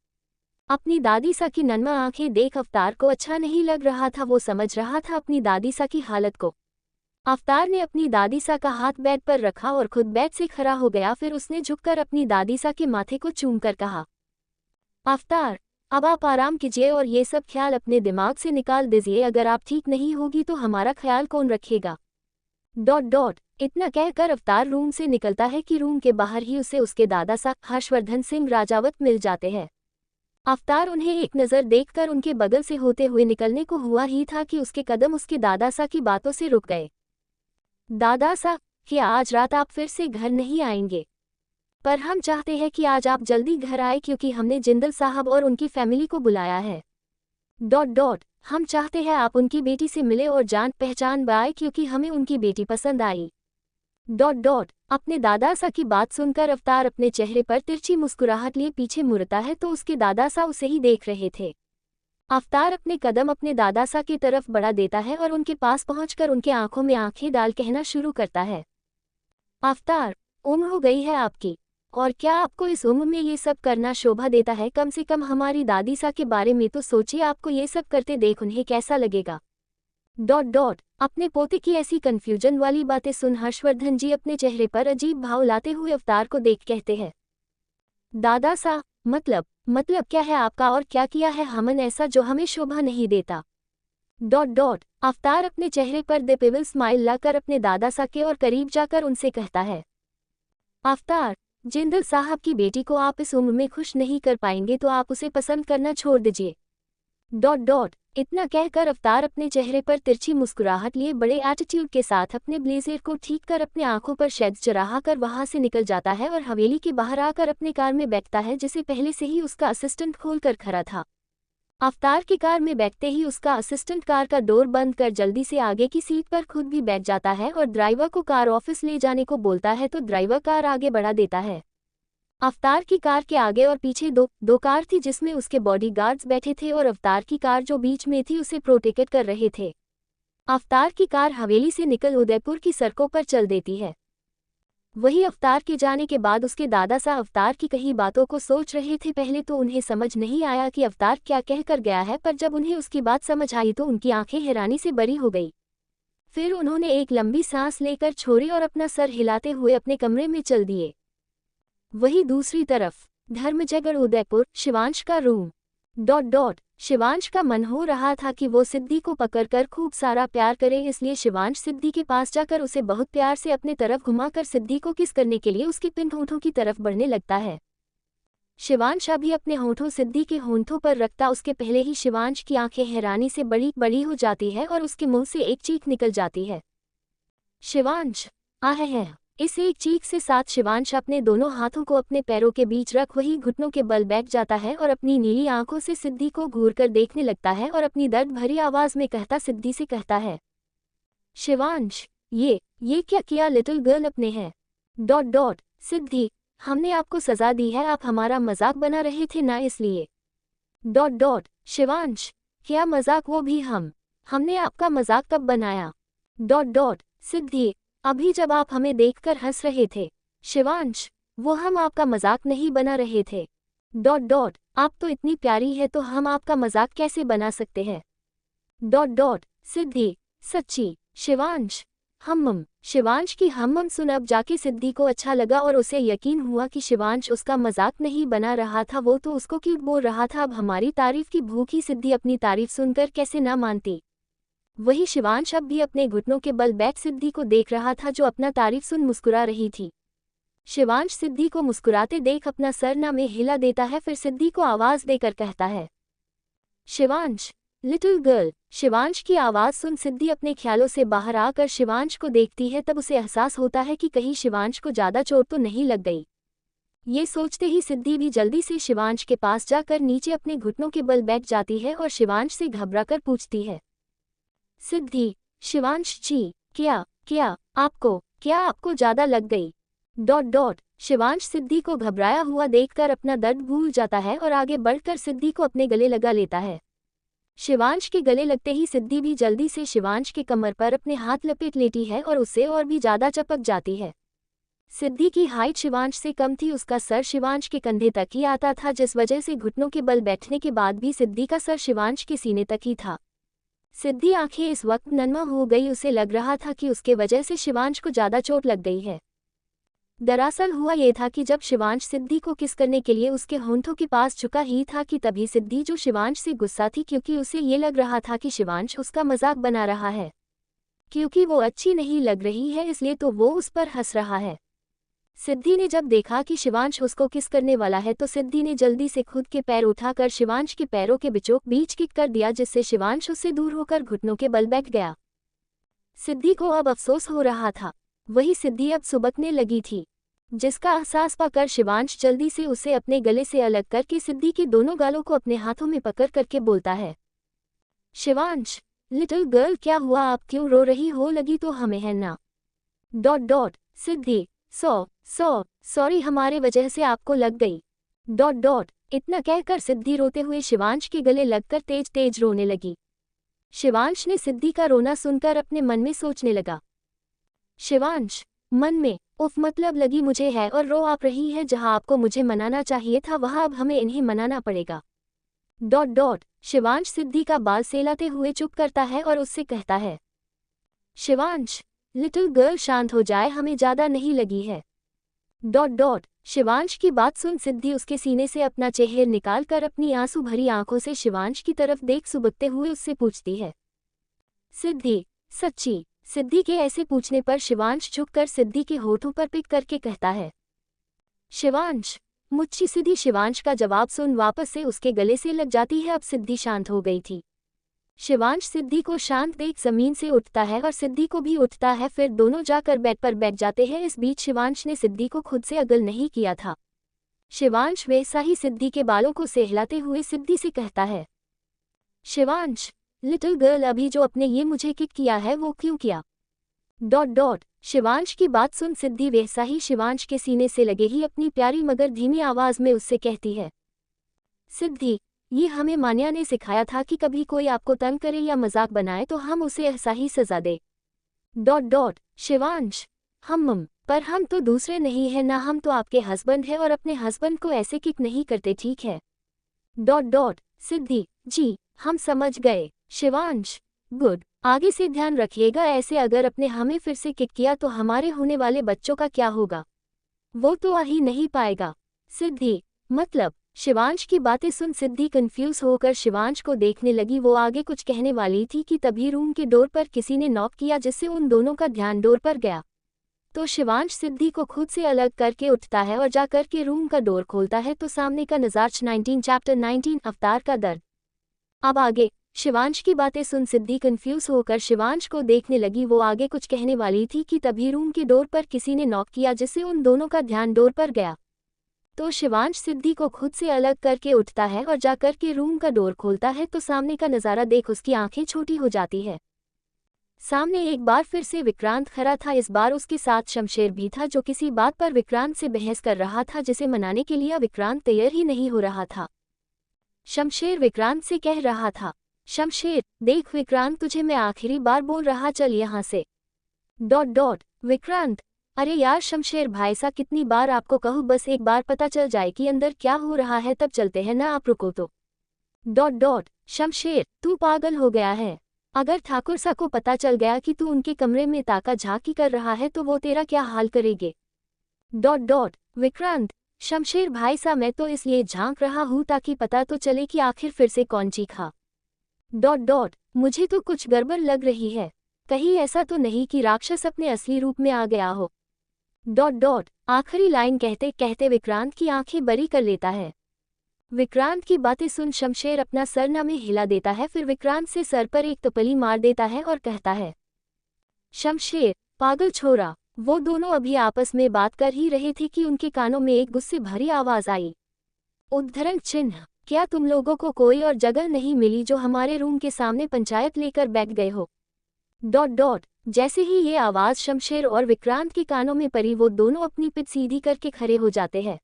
अपनी दादी सा की नन्मा आंखें देख अवतार को अच्छा नहीं लग रहा था, वो समझ रहा था अपनी दादी सा की हालत को। अवतार ने अपनी दादी सा का हाथ बेड पर रखा और खुद बेड से खड़ा हो गया, फिर उसने झुककर अपनी दादी सा के माथे को चूमकर कहा, अवतार, अब आप आराम कीजिए और ये सब ख्याल अपने दिमाग से निकाल दीजिए, अगर आप ठीक नहीं होगी तो हमारा ख्याल कौन रखेगा। ... इतना कहकर अवतार रूम से निकलता है कि रूम के बाहर ही उसे उसके दादा सा हर्षवर्धन सिंह राजावत मिल जाते हैं। अवतार उन्हें एक नज़र देखकर उनके बगल से होते हुए निकलने को हुआ ही था कि उसके कदम उसके दादा सा की बातों से रुक गए। दादा सा, क्या आज रात आप फिर से घर नहीं आएंगे? पर हम चाहते हैं कि आज आप जल्दी घर आए क्योंकि हमने जिंदल साहब और उनकी फैमिली को बुलाया है। ... हम चाहते हैं आप उनकी बेटी से मिले और जान पहचान बनाए क्योंकि हमें उनकी बेटी पसंद आई। ... अपने दादा सा की बात सुनकर अवतार अपने चेहरे पर तिरछी मुस्कुराहट लिए पीछे मुड़ता है तो उसके दादा सा उसे ही देख रहे थे। अवतार अपने कदम अपने दादा सा की तरफ बढ़ा देता है और उनके पास पहुंचकर उनके आंखों में आंखें डाल कहना शुरू करता है, अवतार, उम्र हो गई है आपकी, और क्या आपको इस उम्र में ये सब करना शोभा देता है? कम से कम हमारी दादी सा के बारे में तो सोचिए, आपको ये सब करते देख उन्हें कैसा लगेगा। ... अपने पोते की ऐसी कंफ्यूजन वाली बातें सुन हर्षवर्धन जी अपने चेहरे पर अजीब भाव लाते हुए अवतार को देख कहते हैं, दादा सा, मतलब क्या है आपका और क्या किया है हमन ऐसा जो हमें शोभा नहीं देता। ... अवतार अपने चेहरे पर दिपेबल स्माइल लाकर अपने दादा सा के और करीब जाकर उनसे कहता है, अवतार, जिंदल साहब की बेटी को आप इस उम्र में खुश नहीं कर पाएंगे तो आप उसे पसंद करना छोड़ दीजिए। ... इतना कहकर अवतार अपने चेहरे पर तिरछी मुस्कुराहट लिए बड़े एटीट्यूड के साथ अपने ब्लेजर को ठीक कर अपने आंखों पर शैद चढ़ा कर वहां से निकल जाता है और हवेली के बाहर आकर अपने कार में बैठता है जिसे पहले से ही उसका असिस्टेंट खोल कर खड़ा था। अवतार की कार में बैठते ही उसका असिस्टेंट कार का डोर बंद कर जल्दी से आगे की सीट पर खुद भी बैठ जाता है और ड्राइवर को कार ऑफिस ले जाने को बोलता है तो ड्राइवर कार आगे बढ़ा देता है। अवतार की कार के आगे और पीछे दो कार थी जिसमें उसके बॉडीगार्ड्स बैठे थे और अवतार की कार जो बीच में थी उसे प्रोटेक्ट कर रहे थे। अवतार की कार हवेली से निकल उदयपुर की सड़कों पर चल देती है। वही अवतार के जाने के बाद उसके दादा सा अवतार की कही बातों को सोच रहे थे। पहले तो उन्हें समझ नहीं आया कि अवतार क्या कह कर गया है, पर जब उन्हें उसकी बात समझ आई तो उनकी आंखें हैरानी से बड़ी हो गई। फिर उन्होंने एक लंबी सांस लेकर छोड़ी और अपना सर हिलाते हुए अपने कमरे में चल दिए। वही दूसरी तरफ धर्मजयगढ़ उदयपुर शिवांश का रूम। शिवांश का मन हो रहा था कि वो सिद्धि को पकड़कर खूब सारा प्यार करे, इसलिए शिवांश सिद्धि के पास जाकर उसे बहुत प्यार से अपने तरफ घुमाकर सिद्धि को किस करने के लिए उसके पिन होठों की तरफ बढ़ने लगता है। शिवांश अभी अपने होठों सिद्धि के होंठों पर रखता उसके पहले ही शिवांश की आंखें हैरानी से बड़ी बड़ी हो जाती है और उसके मुंह से एक चीख निकल जाती है। शिवांश आह है। इस एक चीख से साथ शिवांश अपने दोनों हाथों को अपने पैरों के बीच रख वही घुटनों के बल बैठ जाता है और अपनी नीली आंखों से सिद्धि को घूरकर देखने लगता है और अपनी दर्द भरी आवाज में सिद्धि से कहता है, शिवांश, ये क्या किया लिटिल गर्ल अपने है। सिद्धि, हमने आपको सजा दी है, आप हमारा मजाक बना रहे थे ना, इसलिए। शिवांश, क्या मजाक, वो भी हमने आपका मजाक कब बनाया। सिद्धि, अभी जब आप हमें देखकर हंस रहे थे। शिवांश, वो हम आपका मजाक नहीं बना रहे थे। आप तो इतनी प्यारी है तो हम आपका मजाक कैसे बना सकते हैं। सिद्धि, सच्ची। शिवांश, शिवांश की हम सुन अब जाके सिद्धि को अच्छा लगा और उसे यकीन हुआ कि शिवांश उसका मजाक नहीं बना रहा था, वो तो उसको क्यों बोल रहा था। अब हमारी तारीफ की भूखी सिद्धि अपनी तारीफ सुनकर कैसे ना मानती। वही शिवांश अब भी अपने घुटनों के बल बैठ सिद्धि को देख रहा था जो अपना तारीफ सुन मुस्कुरा रही थी। शिवांश सिद्धि को मुस्कुराते देख अपना सर ना में हिला देता है, फिर सिद्धि को आवाज देकर कहता है, शिवांश, लिटिल गर्ल। शिवांश की आवाज़ सुन सिद्धि अपने ख्यालों से बाहर आकर शिवांश को देखती है। तब उसे एहसास होता है कि कहीं शिवांश को ज़्यादा चोट तो नहीं लग गई। ये सोचते ही सिद्धि भी जल्दी से शिवांश के पास जाकर नीचे अपने घुटनों के बल बैठ जाती है और शिवांश से घबराकर पूछती है, सिद्धि, शिवांश जी, क्या क्या आपको ज़्यादा लग गई? शिवांश सिद्धि को घबराया हुआ देखकर अपना दर्द भूल जाता है और आगे बढ़कर सिद्धि को अपने गले लगा लेता है। शिवांश के गले लगते ही सिद्धि भी जल्दी से शिवांश के कमर पर अपने हाथ लपेट लेती है और उससे और भी ज़्यादा चपक जाती है। सिद्धि की हाइट शिवांश से कम थी, उसका सर शिवांश के कंधे तक ही आता था, जिस वजह से घुटनों के बल बैठने के बाद भी सिद्धि का सर शिवांश के सीने तक ही था। सिद्धि आंखें इस वक्त नन्मा हो गई, उसे लग रहा था कि उसके वजह से शिवांश को ज़्यादा चोट लग गई है। दरअसल हुआ ये था कि जब शिवांश सिद्धि को किस करने के लिए उसके होंठों के पास झुका ही था कि तभी सिद्धि जो शिवांश से गुस्सा थी, क्योंकि उसे ये लग रहा था कि शिवांश उसका मजाक बना रहा है, क्योंकि वो अच्छी नहीं लग रही है इसलिए तो वो उस पर हंस रहा है। सिद्धि ने जब देखा कि शिवांश उसको किस करने वाला है तो सिद्धि ने जल्दी से खुद के पैर उठाकर शिवांश के पैरों के बीचों बीच किक कर दिया, जिससे शिवांश उससे दूर होकर घुटनों के बल बैठ गया। सिद्धि को अब अफसोस हो रहा था, वही सिद्धि अब सुबकने लगी थी, जिसका एहसास पाकर शिवांश जल्दी से उसे अपने गले से अलग करके सिद्धि के दोनों गालों को अपने हाथों में पकड़ करके बोलता है, शिवांश, लिटिल गर्ल, क्या हुआ, आप क्यों रो रही हो? लगी तो हमें है ना? सिद्धि, सॉरी, हमारे वजह से आपको लग गई। इतना कहकर सिद्धि रोते हुए शिवांश के गले लगकर तेज तेज रोने लगी। शिवांश ने सिद्धि का रोना सुनकर अपने मन में सोचने लगा। शिवांश मन में, उफ, मतलब लगी मुझे है और रो आप रही है, जहां आपको मुझे मनाना चाहिए था वहां अब हमें इन्हें मनाना पड़ेगा। शिवांश सिद्धि का बाल सेलाते हुए चुप करता है और उससे कहता है, शिवांश, लिटिल गर्ल, शांत हो जाए, हमें ज्यादा नहीं लगी है। शिवांश की बात सुन सिद्धि उसके सीने से अपना चेहरा निकालकर अपनी आंसू भरी आंखों से शिवांश की तरफ देख सुबकते हुए उससे पूछती है, सिद्धि, सच्ची? सिद्धि के ऐसे पूछने पर शिवांश झुककर सिद्धि के होठों पर पिक करके कहता है, शिवांश, मुझी। सिद्धि शिवांश का जवाब सुन वापस से उसके गले से लग जाती है। अब सिद्धि शांत हो गई थी। शिवांश सिद्धि को शांत देख जमीन से उठता है और सिद्धि को भी उठता है, फिर दोनों जाकर बेड पर बैठ जाते हैं। इस बीच शिवांश ने सिद्धि को खुद से अगल नहीं किया था। शिवांश वैसा ही सिद्धि के बालों को सहलाते हुए सिद्धि से कहता है, शिवांश, लिटिल गर्ल, अभी जो अपने ये मुझे किक किया है वो क्यों किया? शिवांश की बात सुन सिद्धि वैसा ही शिवांश के सीने से लगे ही अपनी प्यारी मगर धीमी आवाज में उससे कहती है, सिद्धि, ये हमें मान्या ने सिखाया था कि कभी कोई आपको तंग करे या मजाक बनाए तो हम उसे ऐसा ही सजा दे। शिवांश, पर हम तो दूसरे नहीं है ना, हम तो आपके हस्बैंड है और अपने हस्बैंड को ऐसे किक नहीं करते, ठीक है? सिद्धि, जी हम समझ गए। शिवांश, गुड, आगे से ध्यान रखिएगा, ऐसे अगर अपने हमें फिर से किक किया तो हमारे होने वाले बच्चों का क्या होगा? वो तो आ ही नहीं पाएगा। सिद्धि, मतलब? शिवांश की बातें सुन सिद्धि कंफ्यूज होकर शिवांश को देखने लगी। वो आगे कुछ कहने वाली थी कि तभी रूम के डोर पर किसी ने नॉक किया, जिससे उन दोनों का ध्यान डोर पर गया। तो शिवांश सिद्धि को खुद से अलग करके उठता है और जाकर के रूम का डोर खोलता है तो सामने का नज़ारा 19 चैप्टर 19 अवतार का दर्द। अब आगे शिवांश की बातें सुन सिद्धि कंफ्यूज होकर शिवांश को देखने लगी। वो आगे कुछ कहने वाली थी कि तभी रूम के डोर पर किसी ने नॉक किया, जिससे उन दोनों का ध्यान डोर पर गया। तो शिवांश सिद्धि को खुद से अलग करके उठता है और जाकर के रूम का डोर खोलता है तो सामने का नज़ारा देख उसकी आंखें छोटी हो जाती है। सामने एक बार फिर से विक्रांत खड़ा था। इस बार उसके साथ शमशेर भी था, जो किसी बात पर विक्रांत से बहस कर रहा था, जिसे मनाने के लिए विक्रांत तैयार ही नहीं हो रहा था। शमशेर विक्रांत से कह रहा था, शमशेर, देख विक्रांत, तुझे मैं आखिरी बार बोल रहा, चल यहाँ से। विक्रांत, अरे यार शमशेर भाई सा, कितनी बार आपको कहूँ, बस एक बार पता चल जाए कि अंदर क्या हो रहा है तब चलते हैं ना, आप रुको तो। शमशेर, तू पागल हो गया है? अगर ठाकुर सा को पता चल गया कि तू उनके कमरे में ताका झाकी कर रहा है तो वो तेरा क्या हाल करेंगे? विक्रांत, शमशेर भाई सा, मैं तो इसलिए झांक रहा हूँ ताकि पता तो चले कि आखिर फिर से कौन चीखा। मुझे तो कुछ गड़बड़ लग रही है, कहीं ऐसा तो नहीं कि राक्षस अपने असली रूप में आ गया हो। आखिरी लाइन कहते कहते विक्रांत की आंखें बड़ी कर लेता है। विक्रांत की बातें सुन शमशेर अपना सर न में हिला देता है, फिर विक्रांत से सर पर एक तपली मार देता है और कहता है, शमशेर पागल छोरा। वो दोनों अभी आपस में बात कर ही रहे थे कि उनके कानों में एक गुस्से भरी आवाज आई, उद्धरण चिन्ह, क्या तुम लोगों को कोई और जगह नहीं मिली जो हमारे रूम के सामने पंचायत लेकर बैठ गए हो? Dot dot. जैसे ही ये आवाज शमशेर और विक्रांत के कानों में पड़ी, वो दोनों अपनी पिठ सीधी करके खड़े हो जाते हैं।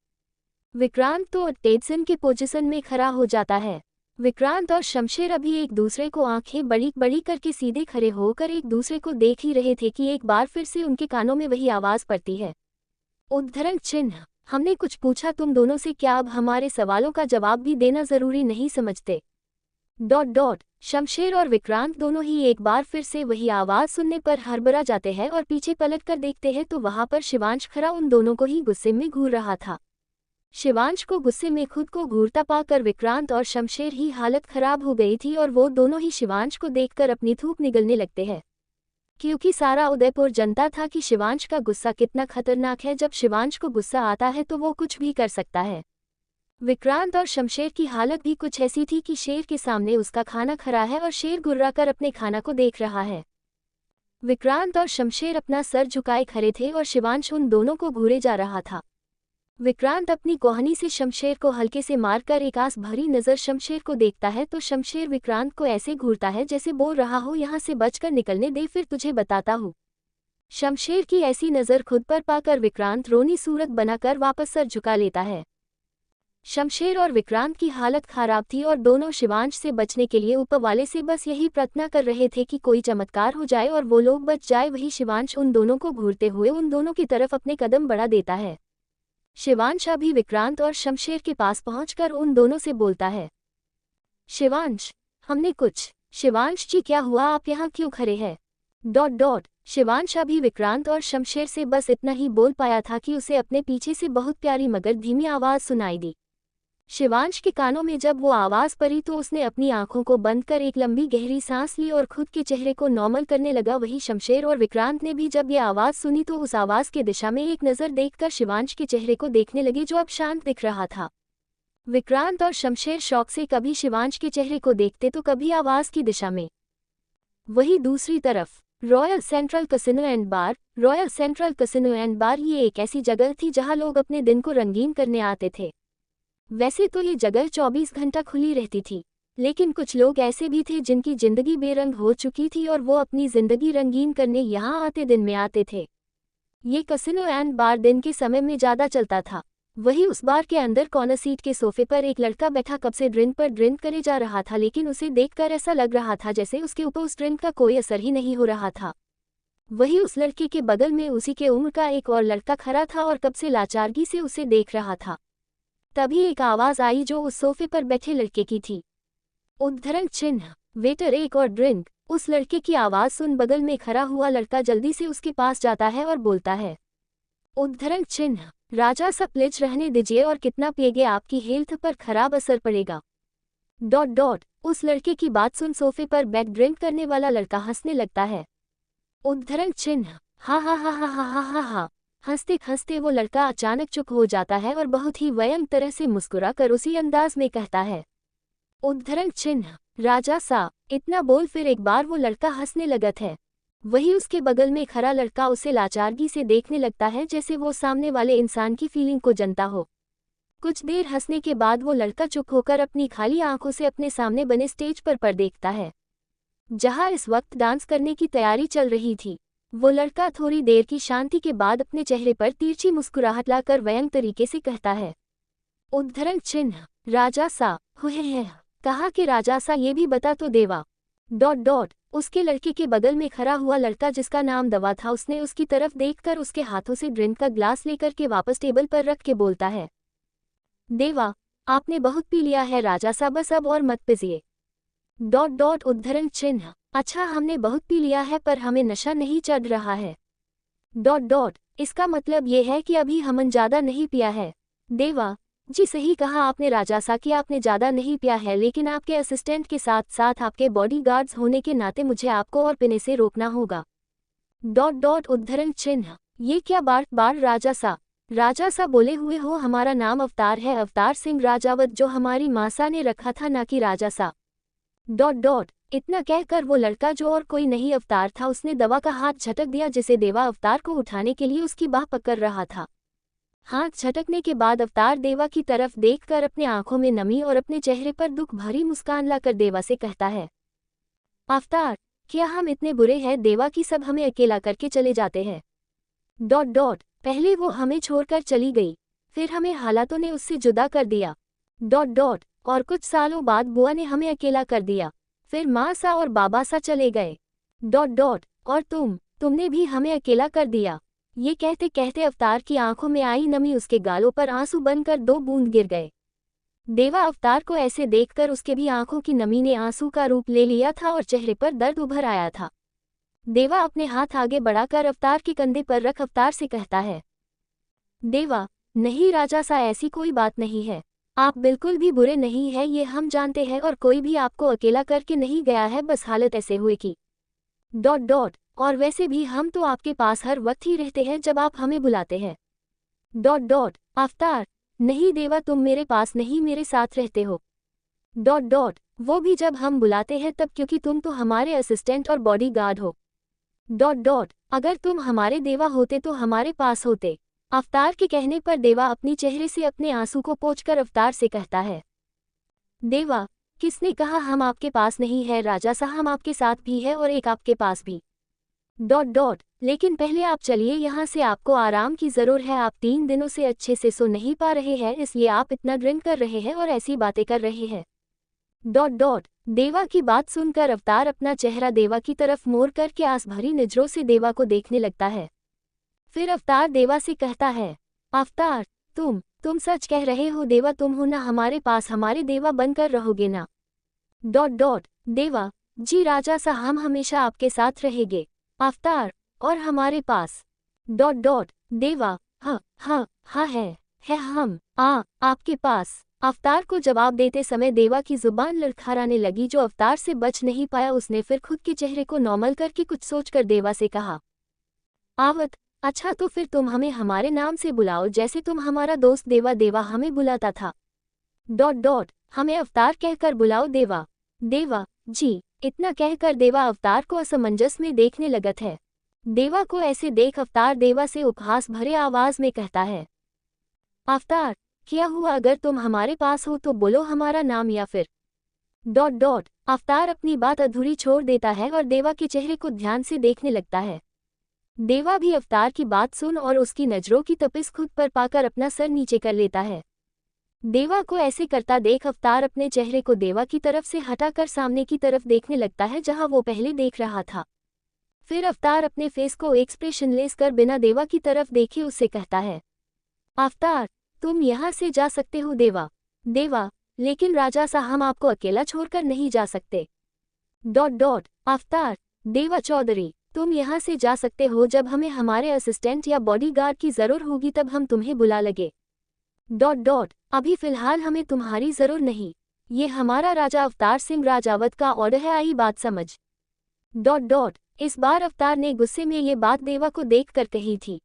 विक्रांत तो अटेंशन के पोजीशन में खड़ा हो जाता है। विक्रांत और शमशेर अभी एक दूसरे को आंखें बड़ी बड़ी करके सीधे खड़े होकर एक दूसरे को देख ही रहे थे कि एक बार फिर से उनके कानों में वही आवाज पड़ती है, उद्धरण चिन्ह, हमने कुछ पूछा तुम दोनों से, क्या अब हमारे सवालों का जवाब भी देना जरूरी नहीं समझते? Dot dot. शमशेर और विक्रांत दोनों ही एक बार फिर से वही आवाज सुनने पर हड़बड़ा जाते हैं और पीछे पलट कर देखते हैं तो वहां पर शिवांश खड़ा उन दोनों को ही गुस्से में घूर रहा था। शिवांश को गुस्से में खुद को घूरता पाकर विक्रांत और शमशेर ही हालत खराब हो गई थी और वो दोनों ही शिवांश को देखकर अपनी थूक निगलने लगते हैं, क्योंकि सारा उदयपुर जनता था कि शिवांश का गुस्सा कितना खतरनाक है। जब शिवांश को गुस्सा आता है तो वो कुछ भी कर सकता है। विक्रांत और शमशेर की हालत भी कुछ ऐसी थी कि शेर के सामने उसका खाना खड़ा है और शेर गुर्रा कर अपने खाना को देख रहा है। विक्रांत और शमशेर अपना सर झुकाए खड़े थे और शिवांश उन दोनों को घूरे जा रहा था। विक्रांत अपनी कोहनी से शमशेर को हल्के से मारकर एक आस भरी नज़र शमशेर को देखता है तो शमशेर विक्रांत को ऐसे घूरता है जैसे बोल रहा हो, यहाँ से बचकर निकलने दे फिर तुझे बताता हूँ। शमशेर की ऐसी नज़र खुद पर पाकर विक्रांत रोनी सूरत बनाकर वापस सर झुका लेता है। शमशेर और विक्रांत की हालत खराब थी और दोनों शिवांश से बचने के लिए ऊपर वाले से बस यही प्रार्थना कर रहे थे कि कोई चमत्कार हो जाए और वो लोग बच जाए। वही शिवांश उन दोनों को घूरते हुए उन दोनों की तरफ अपने कदम बढ़ा देता है। शिवांश अभी विक्रांत और शमशेर के पास पहुंचकर उन दोनों से बोलता है, शिवांश हमने कुछ। शिवांश जी क्या हुआ, आप यहाँ क्यों खड़े हैं? Dot dot. शिवांश अभी विक्रांत और शमशेर से बस इतना ही बोल पाया था कि उसे अपने पीछे से बहुत प्यारी मगर धीमी आवाज सुनाई दी। शिवांश के कानों में जब वो आवाज पड़ी तो उसने अपनी आंखों को बंद कर एक लंबी गहरी सांस ली और खुद के चेहरे को नॉर्मल करने लगा। वही शमशेर और विक्रांत ने भी जब ये आवाज सुनी तो उस आवाज के दिशा में एक नज़र देखकर शिवांश के चेहरे को देखने लगे जो अब शांत दिख रहा था। विक्रांत और शमशेर शौक से कभी शिवांश के चेहरे को देखते तो कभी आवाज की दिशा में। वही दूसरी तरफ Royal Central Casino and Bar. Royal Central Casino and Bar ये एक ऐसी जगह थी जहां लोग अपने दिन को रंगीन करने आते थे। वैसे तो ये जगह 24 घंटा खुली रहती थी, लेकिन कुछ लोग ऐसे भी थे जिनकी जिंदगी बेरंग हो चुकी थी और वो अपनी जिंदगी रंगीन करने यहाँ आते दिन में आते थे। ये कैसीनो एंड बार दिन के समय में ज़्यादा चलता था। वही उस बार के अंदर कॉर्नर सीट के सोफे पर एक लड़का बैठा कब से ड्रिंक पर ड्रिंक करे जा रहा था, लेकिन उसे देखकर ऐसा लग रहा था जैसे उसके ऊपर उस ड्रिंक का कोई असर ही नहीं हो रहा था। वही उस लड़के के बगल में उसी के उम्र का एक और लड़का खड़ा था और कब से लाचारगी से उसे देख रहा था। तभी एक आवाज आई जो उस सोफे पर बैठे लड़के की थी, उद्धरण चिन्ह, वेटर एक और ड्रिंक। उस लड़के की आवाज सुन बगल में खड़ा हुआ लड़का जल्दी से उसके पास जाता है और बोलता है, उद्धरण चिन्ह, राजा सा प्लीज रहने दीजिए और कितना पिएगे, आपकी हेल्थ पर खराब असर पड़ेगा। Dot dot. उस लड़के की बात सुन सोफे पर बैठ ड्रिंक करने वाला लड़का हंसने लगता है, उद्धरण चिन्ह, हा हा हा हा हा हा हा। हंसते हंसते वो लड़का अचानक चुप हो जाता है और बहुत ही व्यंग तरह से मुस्कुरा कर उसी अंदाज में कहता है, उद्धरण चिन्ह, राजा सा। इतना बोल फिर एक बार वो लड़का हंसने लगत है। वही उसके बगल में खड़ा लड़का उसे लाचारगी से देखने लगता है जैसे वो सामने वाले इंसान की फीलिंग को जनता हो। कुछ देर हंसने के बाद वो लड़का चुप होकर अपनी खाली आंखों से अपने सामने बने स्टेज पर देखता है, जहां इस वक्त डांस करने की तैयारी चल रही थी। वो लड़का थोड़ी देर की शांति के बाद अपने चेहरे पर तिरछी मुस्कुराहट लाकर व्यंग तरीके से कहता है, उद्धरण चिन्ह, राजा सा। हुए कहा कि राजा सा ये भी बता तो देवा। Dot dot. उसके लड़के के बगल में खड़ा हुआ लड़का जिसका नाम दवा था, उसने उसकी तरफ देखकर उसके हाथों से ड्रिंक का ग्लास लेकर के वापस टेबल पर रख के बोलता है, देवा आपने बहुत पी लिया है राजा सा, बस अब और मत पीजिए। Dot dot. उद्धरण चिन्ह, अच्छा हमने बहुत पी लिया है पर हमें नशा नहीं चढ़ रहा है। Dot dot. इसका मतलब ये है कि अभी हमन ज़्यादा नहीं पिया है। देवा जी सही कहा आपने राजा सा कि आपने ज़्यादा नहीं पिया है, लेकिन आपके असिस्टेंट के साथ साथ आपके बॉडीगार्ड्स होने के नाते मुझे आपको और पीने से रोकना होगा। Dot dot. उद्धरण चिन्ह, ये क्या बार बार राजा सा, राजा सा बोले हुए हो हमारा नाम अवतार है, अवतार सिंह राजावत, जो हमारी मासा ने रखा था, ना कि राजा सा। इतना कहकर वो लड़का, जो और कोई नहीं अवतार था, उसने दवा का हाथ झटक दिया जिसे देवा अवतार को उठाने के लिए उसकी बाह पकड़ रहा था। हाथ झटकने के बाद अवतार देवा की तरफ देखकर अपने आंखों में नमी और अपने चेहरे पर दुख भरी मुस्कान लाकर देवा से कहता है, अवतार, क्या हम इतने बुरे हैं देवा कि सब हमें अकेला करके चले जाते हैं? पहले वो हमें छोड़कर चली गई, फिर हमें हालातों ने उससे जुदा कर दिया। और कुछ सालों बाद बुआ ने हमें अकेला कर दिया, फिर माँ सा और बाबा सा चले गए। और तुमने भी हमें अकेला कर दिया। ये कहते कहते अवतार की आंखों में आई नमी उसके गालों पर आंसू बनकर 2 बूंद गिर गए। देवा अवतार को ऐसे देखकर उसके भी आंखों की नमी ने आंसू का रूप ले लिया था और चेहरे पर दर्द उभर आया था। देवा अपने हाथ आगे बढ़ाकर अवतार के कंधे पर रख अवतार से कहता है, देवा, नहीं राजा सा, ऐसी कोई बात नहीं है। आप बिल्कुल भी बुरे नहीं हैं, ये हम जानते हैं, और कोई भी आपको अकेला करके नहीं गया है, बस हालत ऐसे हुए कि और वैसे भी हम तो आपके पास हर वक्त ही रहते हैं जब आप हमें बुलाते हैं। अवतार, नहीं देवा, तुम मेरे पास नहीं, मेरे साथ रहते हो। वो भी जब हम बुलाते हैं तब, क्योंकि तुम तो हमारे असिस्टेंट और बॉडीगार्ड हो। अगर तुम हमारे देवा होते तो हमारे पास होते। अवतार के कहने पर देवा अपनी चेहरे से अपने आंसू को पोंछकर अवतार से कहता है, देवा, किसने कहा हम आपके पास नहीं है राजा सा, हम आपके साथ भी है और एक आपके पास भी। लेकिन पहले आप चलिए यहाँ से, आपको आराम की जरूरत है। आप 3 दिनों से अच्छे से सो नहीं पा रहे हैं, इसलिए आप इतना ड्रिंक कर रहे हैं और ऐसी बातें कर रहे हैं। देवा की बात सुनकर अवतार अपना चेहरा देवा की तरफ मोड़ करके आस भरी नजरों से देवा को देखने लगता है। फिर अवतार देवा से कहता है, अवतार, तुम सच कह रहे हो देवा, तुम हो ना हमारे पास, हमारे देवा बनकर रहोगे ना? देवा, जी राजा सा, हम हमेशा आपके साथ रहेंगे। अवतार, और हमारे पास? देवा, हाँ है हम आपके पास। अवतार को जवाब देते समय देवा की जुबान लड़खड़ाने लगी, जो अवतार से बच नहीं पाया। उसने फिर खुद के चेहरे को नॉर्मल करके कुछ सोचकर देवा से कहा, आवत, अच्छा तो फिर तुम हमें हमारे नाम से बुलाओ, जैसे तुम हमारा दोस्त देवा हमें बुलाता था। हमें अवतार कहकर बुलाओ देवा। जी। इतना कहकर देवा अवतार को असमंजस में देखने लगत है। देवा को ऐसे देख अवतार देवा से उपहास भरे आवाज में कहता है, अवतार, क्या हुआ? अगर तुम हमारे पास हो तो बोलो हमारा नाम, या फिर अवतार अपनी बात अधूरी छोड़ देता है और देवा के चेहरे को ध्यान से देखने लगता है। देवा भी अवतार की बात सुन और उसकी नजरों की तपिश खुद पर पाकर अपना सर नीचे कर लेता है। देवा को ऐसे करता देख अवतार अपने चेहरे को देवा की तरफ से हटाकर सामने की तरफ देखने लगता है, जहां वो पहले देख रहा था। फिर अवतार अपने फेस को एक्सप्रेशनलेस कर बिना देवा की तरफ देखे उससे कहता है, अवतार, तुम यहाँ से जा सकते हो देवा, लेकिन राजा सा, हम आपको अकेला छोड़कर नहीं जा सकते। अवतार, देवा चौधरी, तुम यहाँ से जा सकते हो, जब हमें हमारे असिस्टेंट या बॉडीगार्ड की जरूरत होगी तब हम तुम्हें बुला लगे। अभी फिलहाल हमें तुम्हारी जरूरत नहीं, ये हमारा राजा अवतार सिंह राजावत का ऑर्डर है, आई बात समझ। इस बार अवतार ने गुस्से में ये बात देवा को देखकर कही थी।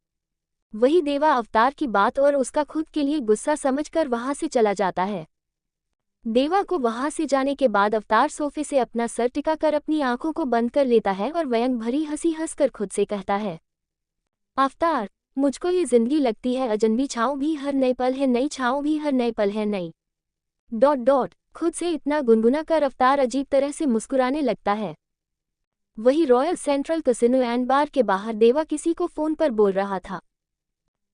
वही देवा अवतार की बात और उसका खुद के लिए गुस्सा समझकर वहां से चला जाता है। देवा को वहां से जाने के बाद अवतार सोफे से अपना सर टिकाकर अपनी आंखों को बंद कर लेता है और व्यंग भरी हंसी हंसकर खुद से कहता है, अवतार, मुझको ये जिंदगी लगती है अजनबी, छाँव भी हर नए पल है नई, छाँव भी हर नए पल है नई। खुद से इतना गुनगुना कर अवतार अजीब तरह से मुस्कुराने लगता है। वही रॉयल सेंट्रल कैसीनो एंड बार के बाहर देवा किसी को फोन पर बोल रहा था।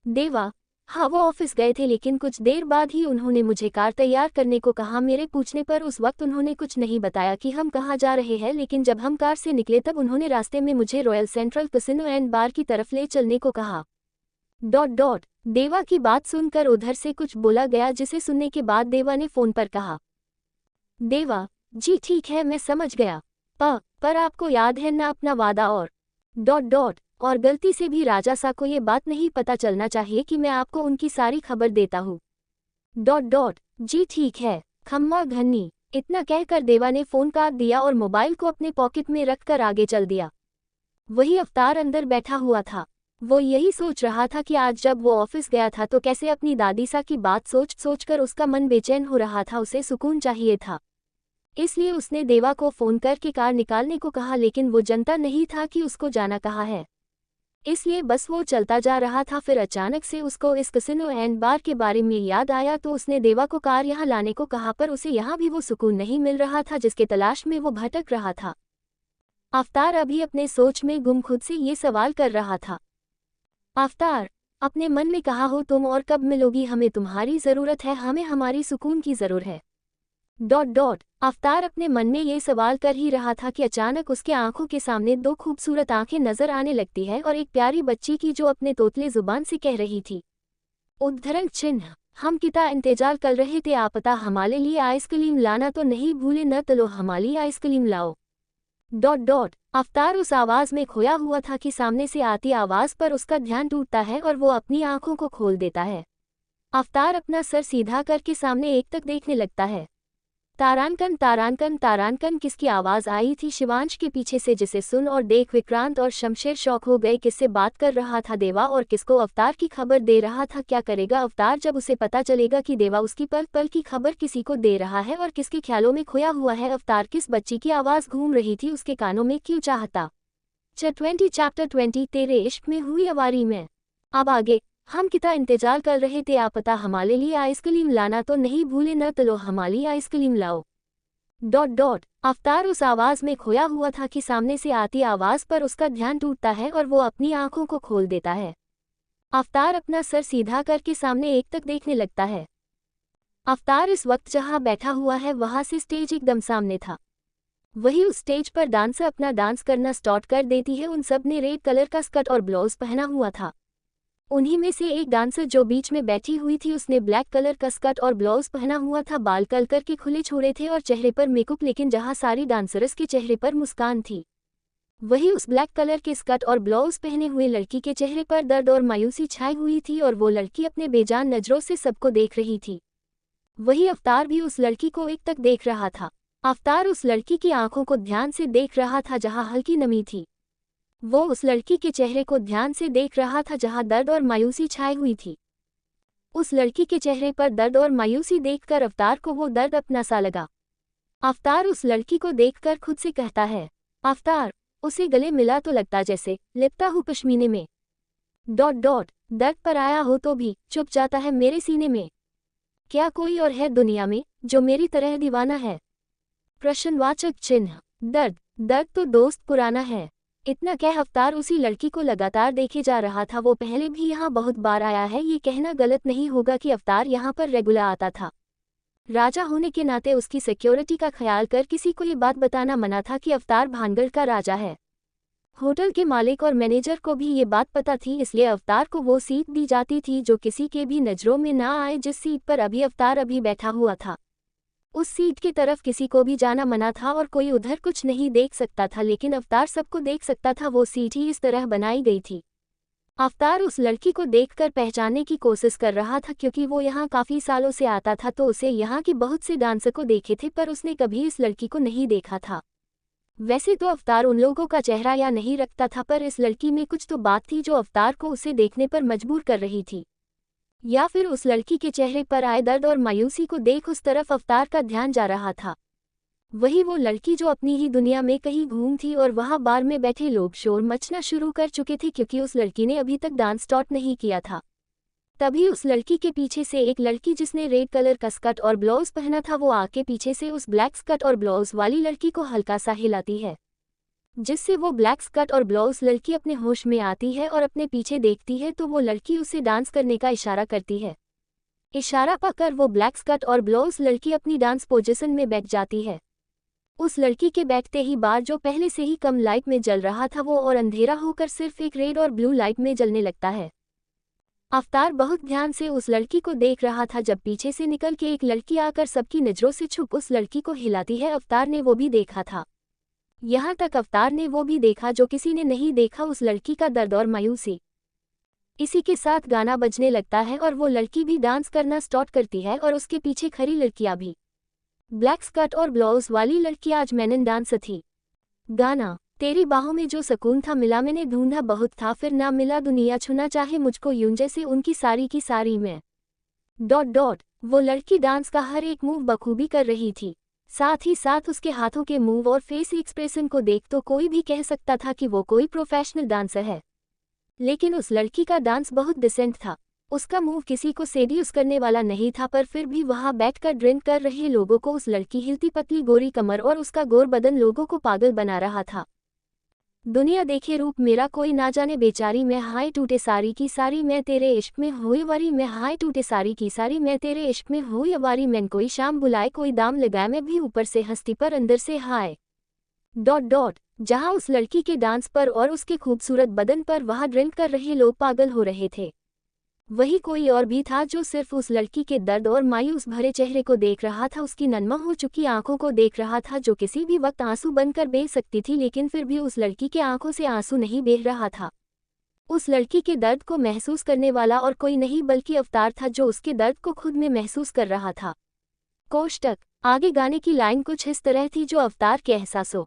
देवा, हाँ, वो ऑफिस गए थे, लेकिन कुछ देर बाद ही उन्होंने मुझे कार तैयार करने को कहा। मेरे पूछने पर उस वक्त उन्होंने कुछ नहीं बताया कि हम कहाँ जा रहे हैं, लेकिन जब हम कार से निकले तब उन्होंने रास्ते में मुझे रॉयल सेंट्रल कैसीनो एंड बार की तरफ ले चलने को कहा। देवा की बात सुनकर उधर से कुछ बोला गया, जिसे सुनने के बाद देवा ने फोन पर कहा, देवा, जी ठीक है, मैं समझ गया, पर आपको याद है ना अपना वादा, और गलती से भी राजा सा को ये बात नहीं पता चलना चाहिए कि मैं आपको उनकी सारी खबर देता हूँ। जी ठीक है, खम्मा घन्नी। इतना कहकर देवा ने फोन काट दिया और मोबाइल को अपने पॉकेट में रखकर आगे चल दिया। वही अवतार अंदर बैठा हुआ था। वो यही सोच रहा था कि आज जब वो ऑफिस गया था तो कैसे अपनी दादी सा की बात सोच सोच कर उसका मन बेचैन हो रहा था, उसे सुकून चाहिए था। इसलिए उसने देवा को फ़ोन करके कार निकालने को कहा, लेकिन वो जानता नहीं था कि उसको जाना कहाँ है। इसलिए बस वो चलता जा रहा था। फिर अचानक से उसको इस कैसीनो एंड बार के बारे में याद आया, तो उसने देवा को कार यहाँ लाने को कहा, पर उसे यहाँ भी वो सुकून नहीं मिल रहा था जिसके तलाश में वो भटक रहा था। अवतार अभी अपने सोच में गुम खुद से ये सवाल कर रहा था। अवतार, अपने मन में कहा हो तुम, और कब मिलोगी? हमें तुम्हारी ज़रूरत है, हमें हमारी सुकून की ज़रूरत है। अवतार अपने मन में ये सवाल कर ही रहा था कि अचानक उसके आंखों के सामने दो खूबसूरत आंखें नजर आने लगती है, और एक प्यारी बच्ची की जो अपने तोतले जुबान से कह रही थी, उद्धरण चिन्ह, हम कितना इंतजार कर रहे थे, आपता हमारे लिए आइसक्रीम लाना तो नहीं भूले, न तलो हमारी आइसक्रीम लाओ। अवतार उस आवाज में खोया हुआ था कि सामने से आती आवाज पर उसका ध्यान टूटता है और वो अपनी आंखों को खोल देता है। अवतार अपना सर सीधा करके सामने एक तक देखने लगता है। तारांकन तारांकन तारांकन, किसकी आवाज़ आई थी शिवांश के पीछे से, जिसे सुन और देख विक्रांत और शमशेर शौक हो गए। किससे बात कर रहा था देवा, और किसको अवतार की खबर दे रहा था? क्या करेगा अवतार जब उसे पता चलेगा कि देवा उसकी पल पल की खबर किसी को दे रहा है, और किसके ख्यालों में खोया हुआ है? अवतार किस बच्ची की आवाज़ घूम रही थी उसके कानों में, क्यों चाहता? चैप्टर 20 तेरे इश्क में हुई अवारी में। अब आगे, हम कितना इंतजार कर रहे थे, आपता हमारे लिए आइसक्रीम लाना तो नहीं भूले, न तलो हमारी आइसक्रीम लाओ। अवतार उस आवाज में खोया हुआ था कि सामने से आती आवाज पर उसका ध्यान टूटता है और वो अपनी आंखों को खोल देता है। अवतार अपना सर सीधा करके सामने एक तक देखने लगता है। अवतार इस वक्त जहां बैठा हुआ है वहां से स्टेज एकदम सामने था। वही उस स्टेज पर डांसर अपना डांस करना स्टार्ट कर देती है। उन सब ने रेड कलर का स्कर्ट और ब्लाउज पहना हुआ था। उन्हीं में से एक डांसर जो बीच में बैठी हुई थी, उसने ब्लैक कलर का स्कर्ट और ब्लाउज पहना हुआ था। बाल कल करके खुले छोड़े थे और चेहरे पर मेकअप, लेकिन जहां सारी डांसर्स के चेहरे पर मुस्कान थी, वही उस ब्लैक कलर के स्कर्ट और ब्लाउज पहने हुए लड़की के चेहरे पर दर्द और मायूसी छाई हुई थी, और वो लड़की अपने बेजान नजरों से सबको देख रही थी। वही अवतार भी उस लड़की को एक तक देख रहा था। अवतार उस लड़की की आंखों को ध्यान से देख रहा था जहां हल्की नमी थी। वो उस लड़की के चेहरे को ध्यान से देख रहा था जहां दर्द और मायूसी छाई हुई थी। उस लड़की के चेहरे पर दर्द और मायूसी देखकर अवतार को वो दर्द अपना सा लगा। अवतार उस लड़की को देखकर खुद से कहता है, अवतार, उसे गले मिला तो लगता जैसे लिपटा हूँ पश्मीने में। दर्द पर आया हो तो भी चुप जाता है मेरे सीने में। क्या कोई और है दुनिया में जो मेरी तरह दीवाना है? प्रश्नवाचक चिन्ह। दर्द तो दोस्त पुराना है। इतना कह अवतार उसी लड़की को लगातार देखे जा रहा था। वो पहले भी यहाँ बहुत बार आया है, ये कहना गलत नहीं होगा कि अवतार यहाँ पर रेगुलर आता था। राजा होने के नाते उसकी सिक्योरिटी का ख्याल कर किसी को ये बात बताना मना था कि अवतार भानगढ़ का राजा है। होटल के मालिक और मैनेजर को भी ये बात पता थी, इसलिए अवतार को वो सीट दी जाती थी जो किसी के भी नज़रों में ना आए। जिस सीट पर अवतार बैठा हुआ था, उस सीट की तरफ किसी को भी जाना मना था और कोई उधर कुछ नहीं देख सकता था, लेकिन अवतार सबको देख सकता था। वो सीट ही इस तरह बनाई गई थी। अवतार उस लड़की को देखकर पहचानने की कोशिश कर रहा था, क्योंकि वो यहाँ काफ़ी सालों से आता था, तो उसे यहाँ की बहुत से डांसर को देखे थे, पर उसने कभी इस लड़की को नहीं देखा था। वैसे तो अवतार उन लोगों का चेहरा या नहीं रखता था, पर इस लड़की में कुछ तो बात थी जो अवतार को उसे देखने पर मजबूर कर रही थी, या फिर उस लड़की के चेहरे पर आए दर्द और मायूसी को देख उस तरफ अवतार का ध्यान जा रहा था। वही वो लड़की जो अपनी ही दुनिया में कहीं घूम थी, और वहां बार में बैठे लोग शोर मचना शुरू कर चुके थे, क्योंकि उस लड़की ने अभी तक डांस स्टार्ट नहीं किया था। तभी उस लड़की के पीछे से एक लड़की जिसने रेड कलर का स्कर्ट और ब्लाउज पहना था, वो आके पीछे से उस ब्लैक स्कर्ट और ब्लाउज वाली लड़की को हल्का सा हिलाती है, जिससे वो ब्लैक स्कर्ट और ब्लाउज लड़की अपने होश में आती है और अपने पीछे देखती है, तो वो लड़की उसे डांस करने का इशारा करती है। इशारा पाकर वो ब्लैक स्कर्ट और ब्लाउज लड़की अपनी डांस पोजीशन में बैठ जाती है। उस लड़की के बैठते ही बार जो पहले से ही कम लाइट में जल रहा था, वो और अंधेरा होकर सिर्फ एक रेड और ब्लू लाइट में जलने लगता है। अवतार बहुत ध्यान से उस लड़की को देख रहा था, जब पीछे से निकल के एक लड़की आकर सबकी नजरों से छुप उस लड़की को हिलाती है। अवतार ने वो भी देखा था। यहाँ तक अवतार ने वो भी देखा जो किसी ने नहीं देखा, उस लड़की का दर्द और मायूसी। इसी के साथ गाना बजने लगता है और वो लड़की भी डांस करना स्टार्ट करती है, और उसके पीछे खड़ी लड़कियां भी। ब्लैक स्कर्ट और ब्लाउज वाली लड़की आज मेनन डांस थी। गाना तेरी बाहों में जो सुकून था मिला मैंने ढूंढा बहुत था फिर ना मिला दुनिया छूना चाहे मुझको यूं जैसे उनकी सारी की सारी मैं। वो लड़की डांस का हर एक मूव बखूबी कर रही थी। साथ ही साथ उसके हाथों के मूव और फेस एक्सप्रेशन को देख तो कोई भी कह सकता था कि वो कोई प्रोफेशनल डांसर है। लेकिन उस लड़की का डांस बहुत डिसेंट था। उसका मूव किसी को सेड्यूस करने वाला नहीं था, पर फिर भी वहां बैठकर ड्रिंक कर रहे लोगों को उस लड़की हिलती पतली गोरी कमर और उसका गोर बदन लोगों को पागल बना रहा था। दुनिया देखे रूप मेरा कोई ना जाने बेचारी मैं हाय टूटे सारी की सारी मैं तेरे इश्क में हुई वारी मैं हाय टूटे सारी की सारी मैं तेरे इश्क में हुई वारी मैं कोई शाम बुलाए कोई दाम लगाए मैं भी ऊपर से हंसती पर अंदर से हाय। जहां उस लड़की के डांस पर और उसके खूबसूरत बदन पर वहां ड्रिंक कर रहे लोग पागल हो रहे थे, वही कोई और भी था जो सिर्फ उस लड़की के दर्द और मायूस भरे चेहरे को देख रहा था, उसकी नन्मा हो चुकी आंखों को देख रहा था जो किसी भी वक्त आंसू बनकर बह सकती थी, लेकिन फिर भी उस लड़की के आंखों से आंसू नहीं बह रहा था। उस लड़की के दर्द को महसूस करने वाला और कोई नहीं बल्कि अवतार था जो उसके दर्द को खुद में महसूस कर रहा था। कोष्टक आगे गाने की लाइन कुछ इस तरह थी जो अवतार के एहसासों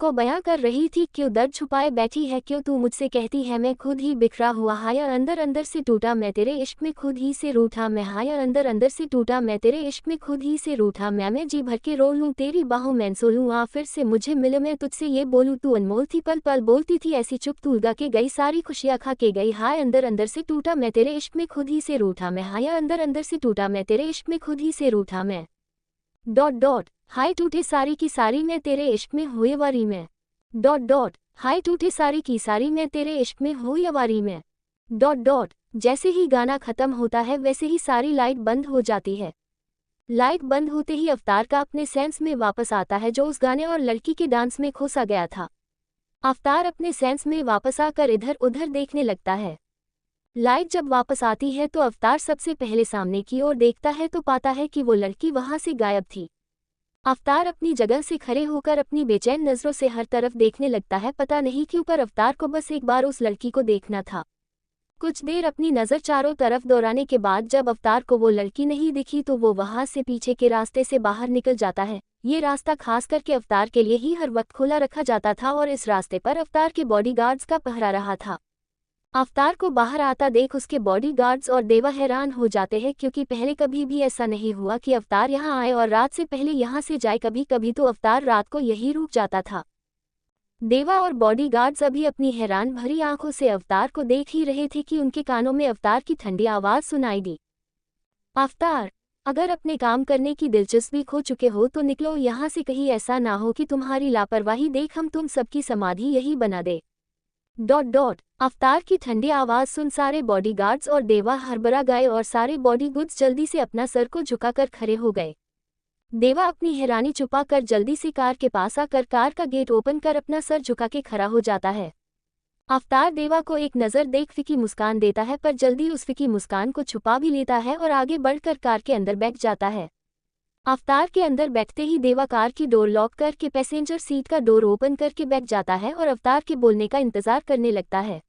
को बयां कर रही थी। क्यों दर्द छुपाए बैठी है, क्यों तू मुझसे कहती है मैं खुद ही बिखरा हुआ हायर अंदर अंदर से टूटा मैं तेरे इश्क में खुद ही से रूठा मैं हायर अंदर अंदर से टूटा मैं तेरे इश्क में खुद ही से रूठा मैं जी भर के रो लूं तेरी बाहों में सो लूं आ फिर से मुझे मिले मैं तुझसे ये बोलूं तू अनमोल थी पल पल बोलती थी ऐसी चुप तू उगा के गई सारी खुशियां खा के गई हाय अंदर अंदर से टूटा मैं तेरे इश्क में खुद ही से रूठा मैं हायर अंदर अंदर से टूटा मैं तेरे इश्क में खुद ही से रूठा मैं। हाय टूटे सारी की सारी मैं तेरे इश्क में हुए वारी में। हाय टूटे सारी की सारी मैं तेरे इश्क में हुई अवारी में। जैसे ही गाना खत्म होता है वैसे ही सारी लाइट बंद हो जाती है। लाइट बंद होते ही अवतार का अपने सेंस में वापस आता है जो उस गाने और लड़की के डांस में खोसा गया था। अवतार अपने सेंस में वापस आकर इधर उधर देखने लगता है। लाइट जब वापस आती है तो अवतार सबसे पहले सामने की ओर देखता है तो पाता है कि वो लड़की वहां से गायब थी। अवतार अपनी जगह से खड़े होकर अपनी बेचैन नजरों से हर तरफ देखने लगता है। पता नहीं क्यों पर अवतार को बस एक बार उस लड़की को देखना था। कुछ देर अपनी नज़र चारों तरफ दौड़ाने के बाद जब अवतार को वो लड़की नहीं दिखी तो वो वहां से पीछे के रास्ते से बाहर निकल जाता है। ये रास्ता खास करके अवतार के लिए ही हर वक्त खुला रखा जाता था और इस रास्ते पर अवतार के बॉडीगार्ड्स का पहरा रहा था। अवतार को बाहर आता देख उसके बॉडीगार्ड्स और देवा हैरान हो जाते हैं क्योंकि पहले कभी भी ऐसा नहीं हुआ कि अवतार यहाँ आए और रात से पहले यहाँ से जाए। कभी कभी तो अवतार रात को यही रुक जाता था। देवा और बॉडीगार्ड्स अभी अपनी हैरान भरी आंखों से अवतार को देख ही रहे थे कि उनके कानों में अवतार की ठंडी आवाज सुनाई दी। अवतार, अगर अपने काम करने की दिलचस्पी खो चुके हो तो निकलो यहाँ से, कहीं ऐसा ना हो कि तुम्हारी लापरवाही देख हम तुम सबकी समाधि यही बना दे। अवतार की ठंडी आवाज सुन सारे बॉडीगार्ड्स और देवा हड़बड़ा गए और सारे बॉडीगार्ड्स जल्दी से अपना सर को झुकाकर खड़े हो गए। देवा अपनी हैरानी छुपाकर जल्दी से कार के पास आकर कार का गेट ओपन कर अपना सर झुका के खड़ा हो जाता है। अवतार देवा को एक नज़र देख फिकी मुस्कान देता है पर जल्दी उस फिकी मुस्कान को छुपा भी लेता है और आगे बढ़कर कार के अंदर बैठ जाता है। अवतार के अंदर बैठते ही देवा कार की डोर लॉक करके पैसेंजर सीट का डोर ओपन करके बैठ जाता है और अवतार के बोलने का इंतजार करने लगता है।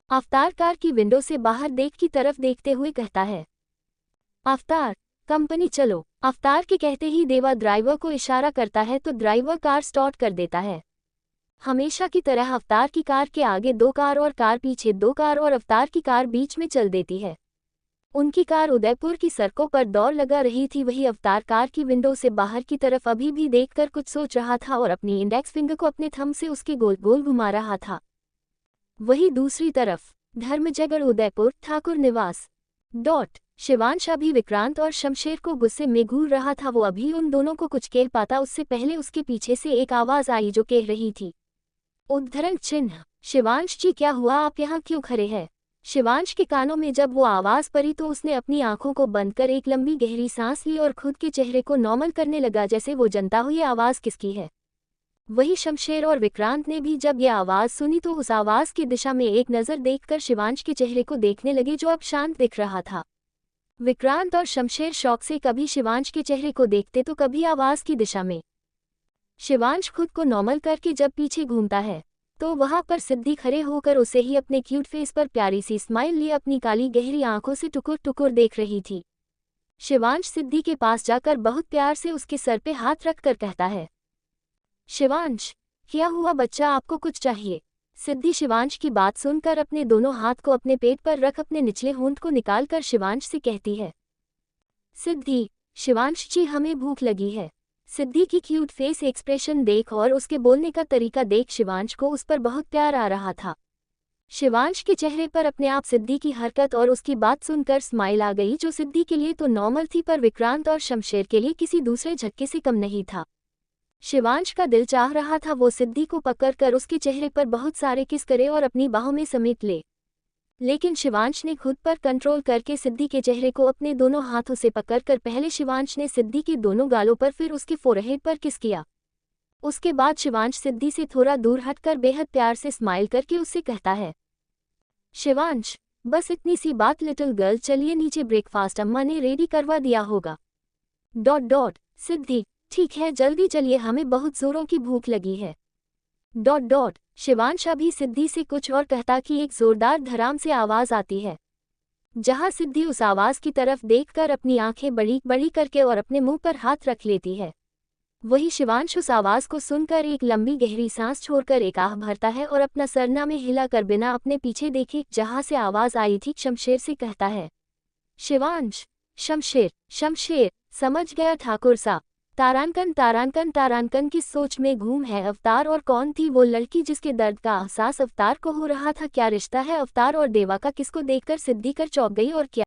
अवतार कार की विंडो से बाहर देख की तरफ देखते हुए कहता है, अवतार कंपनी चलो। अवतार के कहते ही देवा ड्राइवर को इशारा करता है तो ड्राइवर कार स्टार्ट कर देता है। हमेशा की तरह अवतार की कार के आगे 2 कार और कार पीछे 2 कार और अवतार की कार बीच में चल देती है। उनकी कार उदयपुर की सड़कों पर दौड़ लगा रही थी। वही अवतार कार की विंडो से बाहर की तरफ अभी भी देखकर कुछ सोच रहा था और अपनी इंडेक्स फिंगर को अपने थंब से उसके गोल गोल घुमा रहा था। वही दूसरी तरफ धर्मजगढ़ उदयपुर ठाकुर निवास। शिवांश अभी विक्रांत और शमशेर को गुस्से में घूर रहा था। वो अभी उन दोनों को कुछ कह पाता उससे पहले उसके पीछे से एक आवाज आई जो कह रही थी, उद्धरण चिन्ह। शिवांश जी क्या हुआ, आप यहाँ क्यों खड़े हैं? शिवांश के कानों में जब वो आवाज पड़ी तो उसने अपनी आंखों को बंद कर एक लंबी गहरी सांस ली और खुद के चेहरे को नॉर्मल करने लगा जैसे वो जनता हो ये आवाज किसकी है। वही शमशेर और विक्रांत ने भी जब यह आवाज सुनी तो उस आवाज की दिशा में एक नजर देखकर शिवांश के चेहरे को देखने लगे जो अब शांत दिख रहा था। विक्रांत और शमशेर शौक से कभी शिवांश के चेहरे को देखते तो कभी आवाज की दिशा में। शिवांश खुद को नॉर्मल करके जब पीछे घूमता है तो वहां पर सिद्धि खड़े होकर उसे ही अपने क्यूट फेस पर प्यारी सी स्माइल लिए अपनी काली गहरी आंखों से टुकुर टुकुर देख रही थी। शिवांश सिद्धि के पास जाकर बहुत प्यार से उसके सर पे हाथ रखकर कहता है, शिवांश क्या हुआ बच्चा, आपको कुछ चाहिए? सिद्धि शिवांश की बात सुनकर अपने दोनों हाथ को अपने पेट पर रख अपने निचले होंठ को निकालकर शिवांश से कहती है। सिद्धि, शिवांश जी हमें भूख लगी है। सिद्धि की क्यूट फेस एक्सप्रेशन देख और उसके बोलने का तरीका देख शिवांश को उस पर बहुत प्यार आ रहा था। शिवांश के चेहरे पर अपने आप सिद्धि की हरकत और उसकी बात सुनकर स्माइल आ गई, जो सिद्धि के लिए तो नॉर्मल थी पर विक्रांत और शमशेर के लिए किसी दूसरे झटके से कम नहीं था। शिवांश का दिल चाह रहा था वो सिद्धि को पकड़कर उसके चेहरे पर बहुत सारे किस करे और अपनी बाहों में समेट ले, लेकिन शिवांश ने खुद पर कंट्रोल करके सिद्धि के चेहरे को अपने दोनों हाथों से पकड़कर पहले शिवांश ने सिद्धि के दोनों गालों पर फिर उसके फोरहेड पर किस किया। उसके बाद शिवांश सिद्धि से थोड़ा दूर हटकर बेहद प्यार से स्माइल करके उससे कहता है, शिवांश बस इतनी सी बात लिटिल गर्ल, चलिए नीचे, ब्रेकफास्ट अम्मा ने रेडी करवा दिया होगा। सिद्धि, ठीक है जल्दी चलिए, हमें बहुत जोरों की भूख लगी है। शिवांश अभी सिद्धि से कुछ और कहता कि एक जोरदार धड़ाम से आवाज आती है, जहां सिद्धि उस आवाज की तरफ देखकर अपनी आंखें बड़ी बड़ी करके और अपने मुंह पर हाथ रख लेती है। वही शिवांश उस आवाज को सुनकर एक लंबी गहरी सांस छोड़कर एक आह भरता है और अपना सरना में हिलाकर बिना अपने पीछे देखे जहां से आवाज आई थी शमशेर से कहता है, शिवांश, शमशेर, समझ गया ठाकुर सा। तारांकन की सोच में घूम है अवतार, और कौन थी वो लड़की जिसके दर्द का एहसास अवतार को हो रहा था? क्या रिश्ता है अवतार और देवा का? किसको देखकर सिद्धि कर चौंक गई और क्या